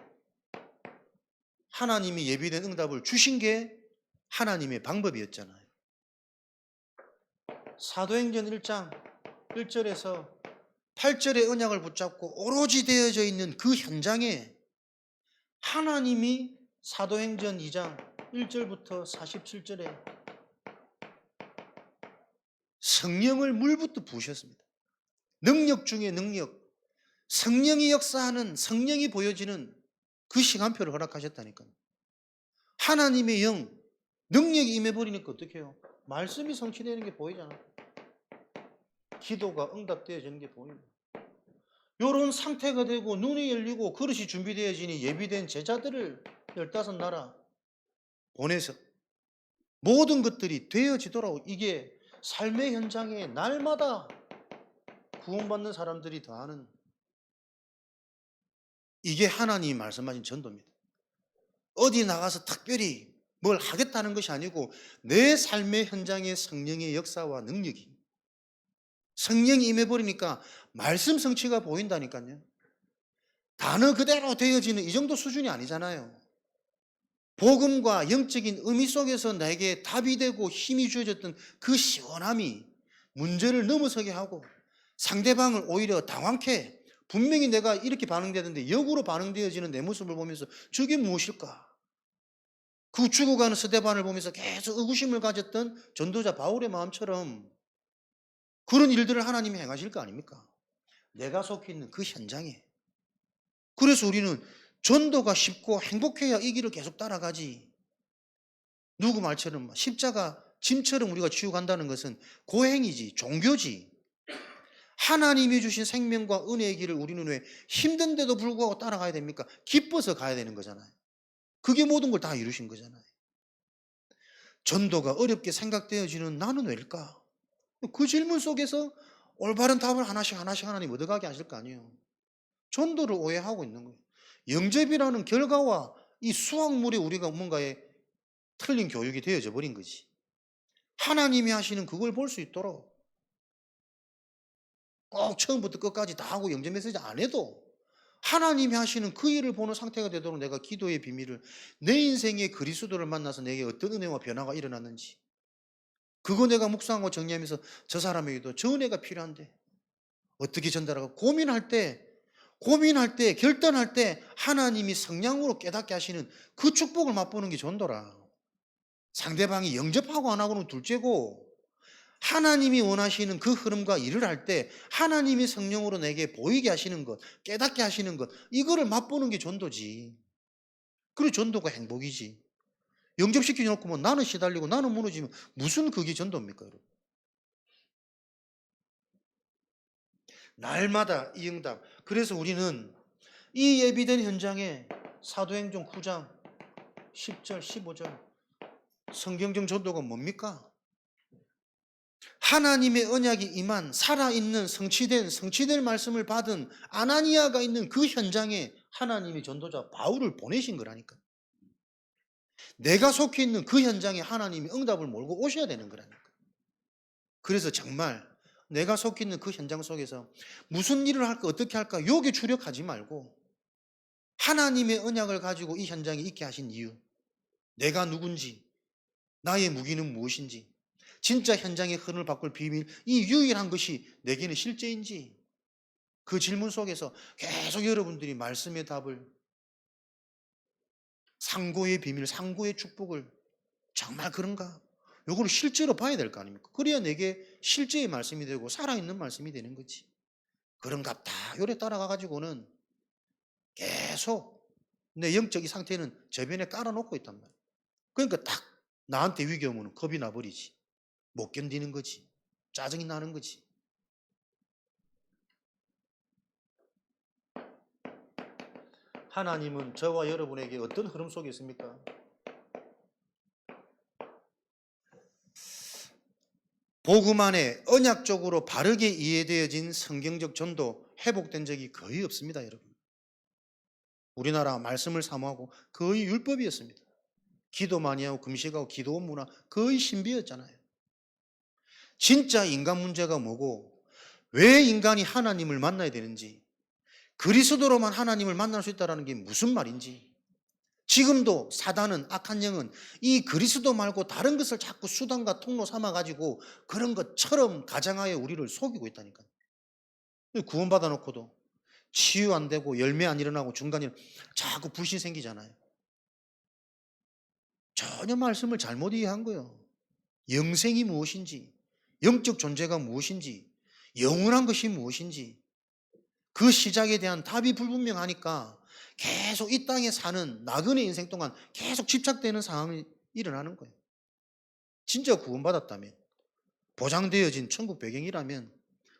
하나님이 예비된 응답을 주신 게 하나님의 방법이었잖아요. 사도행전 1장 1절에서 8절의 언약을 붙잡고 오로지 되어져 있는 그 현장에 하나님이 사도행전 2장 1절부터 47절에 성령을 물부터 부으셨습니다. 능력 중에 능력, 성령이 역사하는, 성령이 보여지는 그 시간표를 허락하셨다니까요. 하나님의 영, 능력이 임해버리니까 어떻게 해요? 말씀이 성취되는 게 보이잖아. 기도가 응답되어지는 게 보입니다. 이런 상태가 되고 눈이 열리고 그릇이 준비되어지니 예비된 제자들을 15나라 보내서 모든 것들이 되어지도록 이게 삶의 현장에 날마다 구원받는 사람들이 더하는 이게 하나님이 말씀하신 전도입니다. 어디 나가서 특별히 뭘 하겠다는 것이 아니고 내 삶의 현장의 성령의 역사와 능력이 성령이 임해버리니까 말씀 성취가 보인다니까요. 단어 그대로 되어지는 이 정도 수준이 아니잖아요. 복음과 영적인 의미 속에서 나에게 답이 되고 힘이 주어졌던 그 시원함이 문제를 넘어서게 하고 상대방을 오히려 당황케 분명히 내가 이렇게 반응되는데 역으로 반응되어지는 내 모습을 보면서 저게 무엇일까? 그 죽어가는 스데반을 보면서 계속 의구심을 가졌던 전도자 바울의 마음처럼 그런 일들을 하나님이 행하실 거 아닙니까? 내가 속해 있는 그 현장에. 그래서 우리는 전도가 쉽고 행복해야 이 길을 계속 따라가지. 누구 말처럼 십자가 짐처럼 우리가 지고 간다는 것은 고행이지, 종교지. 하나님이 주신 생명과 은혜의 길을 우리는 왜 힘든데도 불구하고 따라가야 됩니까? 기뻐서 가야 되는 거잖아요. 그게 모든 걸 다 이루신 거잖아요. 전도가 어렵게 생각되어지는 나는 왜일까? 그 질문 속에서 올바른 답을 하나씩 하나님 얻어가게 하실 거 아니에요. 전도를 오해하고 있는 거예요. 영접이라는 결과와 이 수확물에 우리가 뭔가에 틀린 교육이 되어져 버린 거지. 하나님이 하시는 그걸 볼 수 있도록 꼭 처음부터 끝까지 다 하고 영접 메시지 안 해도 하나님이 하시는 그 일을 보는 상태가 되도록 내가 기도의 비밀을 내 인생의 그리스도를 만나서 내게 어떤 은혜와 변화가 일어났는지 그거 내가 묵상하고 정리하면서 저 사람에게도 저 은혜가 필요한데 어떻게 전달하고 고민할 때 결단할 때 하나님이 성령으로 깨닫게 하시는 그 축복을 맛보는 게 전도라. 상대방이 영접하고 안 하고는 둘째고, 하나님이 원하시는 그 흐름과 일을 할 때 하나님이 성령으로 내게 보이게 하시는 것, 깨닫게 하시는 것, 이거를 맛보는 게 전도지. 그리고 전도가 행복이지. 영접시켜 놓고 뭐 나는 시달리고 나는 무너지면 무슨 그게 전도입니까, 여러분? 날마다 이 응답. 그래서 우리는 이 예비된 현장에 사도행전 9장 10절 15절 성경적 전도가 뭡니까? 하나님의 언약이 임한 살아있는 성취될 말씀을 받은 아나니아가 있는 그 현장에 하나님이 전도자 바울을 보내신 거라니까. 내가 속해 있는 그 현장에 하나님이 응답을 몰고 오셔야 되는 거라니까. 그래서 정말 내가 속해 있는 그 현장 속에서 무슨 일을 할까 어떻게 할까 여기 주력하지 말고 하나님의 언약을 가지고 이 현장에 있게 하신 이유, 내가 누군지, 나의 무기는 무엇인지, 진짜 현장의 흐름을 바꿀 비밀, 이 유일한 것이 내게는 실제인지, 그 질문 속에서 계속 여러분들이 말씀의 답을, 상고의 비밀, 상고의 축복을 정말 그런가? 요거를 실제로 봐야 될 거 아닙니까? 그래야 내게 실제의 말씀이 되고 살아있는 말씀이 되는 거지. 그런갑다. 요래 따라가가지고는 계속 내 영적 이 상태는 저변에 깔아놓고 있단 말이야. 그러니까 딱 나한테 위기 오면 겁이 나버리지. 못 견디는 거지. 짜증이 나는 거지. 하나님은 저와 여러분에게 어떤 흐름 속에 있습니까? 복음 안에 언약적으로 바르게 이해되어진 성경적 전도 회복된 적이 거의 없습니다, 여러분. 우리나라 말씀을 사모하고 거의 율법이었습니다. 기도 많이 하고 금식하고 기도 문화 거의 신비였잖아요. 진짜 인간 문제가 뭐고 왜 인간이 하나님을 만나야 되는지, 그리스도로만 하나님을 만날 수 있다는 게 무슨 말인지, 지금도 사단은, 악한 영은 이 그리스도 말고 다른 것을 자꾸 수단과 통로 삼아가지고 그런 것처럼 가장하여 우리를 속이고 있다니까요. 구원받아 놓고도 치유 안 되고 열매 안 일어나고 중간에 자꾸 불신 생기잖아요. 전혀 말씀을 잘못 이해한 거예요. 영생이 무엇인지, 영적 존재가 무엇인지, 영원한 것이 무엇인지 그 시작에 대한 답이 불분명하니까 계속 이 땅에 사는 나그네 인생 동안 계속 집착되는 상황이 일어나는 거예요. 진짜 구원받았다면, 보장되어진 천국 배경이라면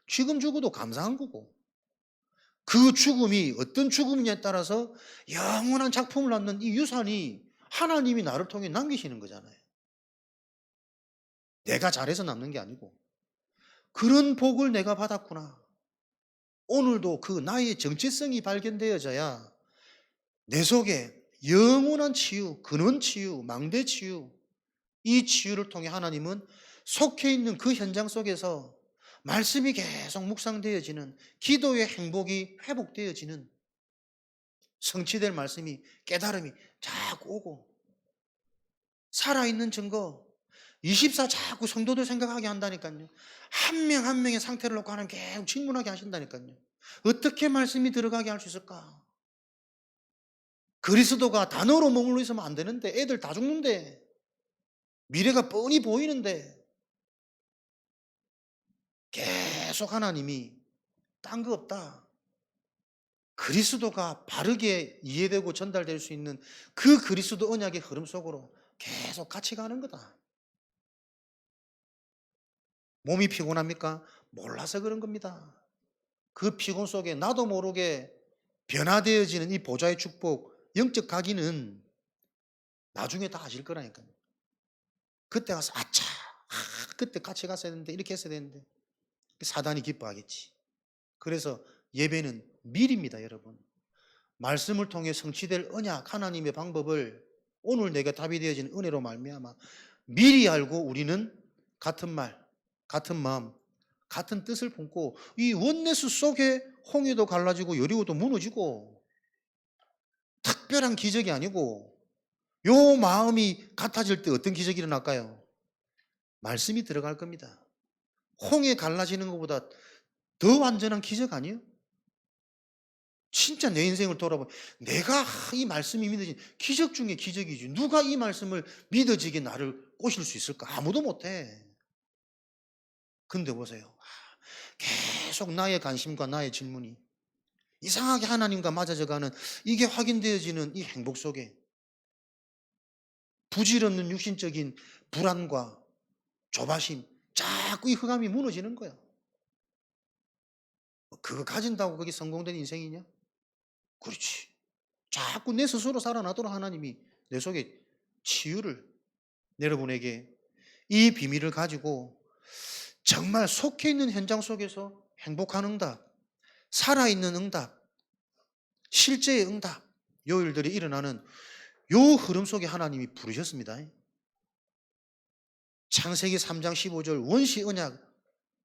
지금 죽어도 감사한 거고, 그 죽음이 어떤 죽음이냐에 따라서 영원한 작품을 낳는 이 유산이 하나님이 나를 통해 남기시는 거잖아요. 내가 잘해서 남는 게 아니고 그런 복을 내가 받았구나. 오늘도 그 나의 정체성이 발견되어져야 내 속에 영원한 치유, 근원 치유, 망대 치유, 이 치유를 통해 하나님은 속해 있는 그 현장 속에서 말씀이 계속 묵상되어지는, 기도의 행복이 회복되어지는, 성취될 말씀이, 깨달음이 자꾸 오고, 살아있는 증거 24 자꾸 성도들 생각하게 한다니까요. 한 명 한 명의 상태를 놓고 하나님 계속 질문하게 하신다니까요. 어떻게 말씀이 들어가게 할 수 있을까? 그리스도가 단어로 머물러 있으면 안 되는데, 애들 다 죽는데, 미래가 뻔히 보이는데 계속 하나님이 딴 거 없다, 그리스도가 바르게 이해되고 전달될 수 있는 그 그리스도 언약의 흐름 속으로 계속 같이 가는 거다. 몸이 피곤합니까? 몰라서 그런 겁니다. 그 피곤 속에 나도 모르게 변화되어지는 이 보좌의 축복, 영적 각인은 나중에 다 아실 거라니까요. 그때 가서 아차, 그때 같이 갔어야 되는데, 이렇게 했어야 되는데, 사단이 기뻐하겠지. 그래서 예배는 미리입니다, 여러분. 말씀을 통해 성취될 언약, 하나님의 방법을 오늘 내게 답이 되어진 은혜로 말미암아 미리 알고 우리는 같은 말, 같은 마음, 같은 뜻을 품고 이 원네스 속에 홍해도 갈라지고 여리고도 무너지고, 특별한 기적이 아니고, 요 마음이 같아질 때 어떤 기적이 일어날까요? 말씀이 들어갈 겁니다. 홍해 갈라지는 것보다 더 완전한 기적 아니에요? 진짜 내 인생을 돌아보면 내가 이 말씀이 믿어진 기적 중에 기적이지. 누가 이 말씀을 믿어지게 나를 꼬실 수 있을까? 아무도 못해. 근데 보세요. 계속 나의 관심과 나의 질문이 이상하게 하나님과 맞아져가는 이게 확인되어지는 이 행복 속에 부질없는 육신적인 불안과 조바심, 자꾸 이 흑암이 무너지는 거야. 그거 가진다고 그게 성공된 인생이냐? 그렇지. 자꾸 내 스스로 살아나도록 하나님이 내 속에 치유를, 여러분에게 이 비밀을 가지고 정말 속해 있는 현장 속에서 행복한 응답, 살아있는 응답, 실제의 응답, 요 일들이 일어나는 요 흐름 속에 하나님이 부르셨습니다. 창세기 3장 15절 원시 언약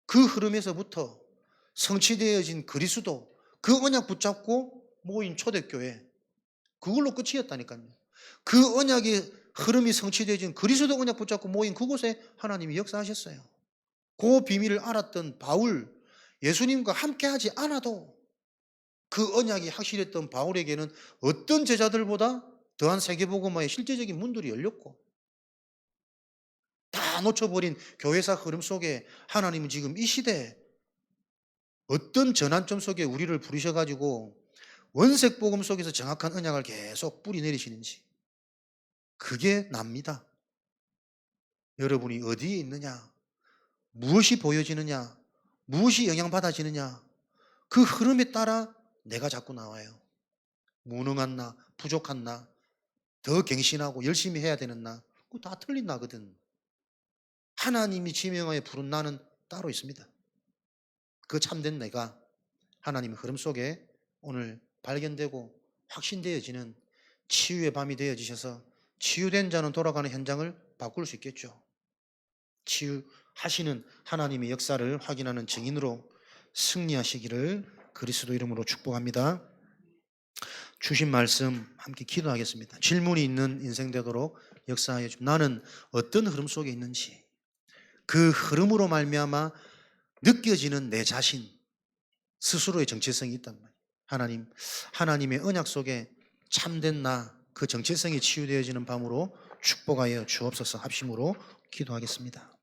그 흐름에서부터 성취되어진 그리스도 그 언약 붙잡고 모인 초대교회 그걸로 끝이었다니까요. 그 언약의 흐름이 성취되어진 그리스도 언약 붙잡고 모인 그곳에 하나님이 역사하셨어요. 그 비밀을 알았던 바울, 예수님과 함께 하지 않아도 그 언약이 확실했던 바울에게는 어떤 제자들보다 더한 세계복음화의 실제적인 문들이 열렸고 다 놓쳐버린 교회사 흐름 속에 하나님은 지금 이 시대에 어떤 전환점 속에 우리를 부르셔가지고 원색 복음 속에서 정확한 언약을 계속 뿌리 내리시는지 그게 납니다. 여러분이 어디에 있느냐, 무엇이 보여지느냐, 무엇이 영향받아지느냐 그 흐름에 따라 내가 자꾸 나와요. 무능한 나, 부족한 나, 더 갱신하고 열심히 해야 되는 나, 그거 다 틀린 나거든. 하나님이 지명하여 부른 나는 따로 있습니다. 그 참된 내가 하나님의 흐름 속에 오늘 발견되고 확신되어지는 치유의 밤이 되어지셔서 치유된 자는 돌아가는 현장을 바꿀 수 있겠죠. 치유하시는 하나님의 역사를 확인하는 증인으로 승리하시기를 그리스도 이름으로 축복합니다. 주신 말씀 함께 기도하겠습니다. 질문이 있는 인생 되도록 역사하여 주. 나는 어떤 흐름 속에 있는지 그 흐름으로 말미암아 느껴지는 내 자신 스스로의 정체성이 있단 말이에요. 하나님의 언약 속에 참된 나 그 정체성이 치유되어지는 밤으로 축복하여 주옵소서. 합심으로 기도하겠습니다.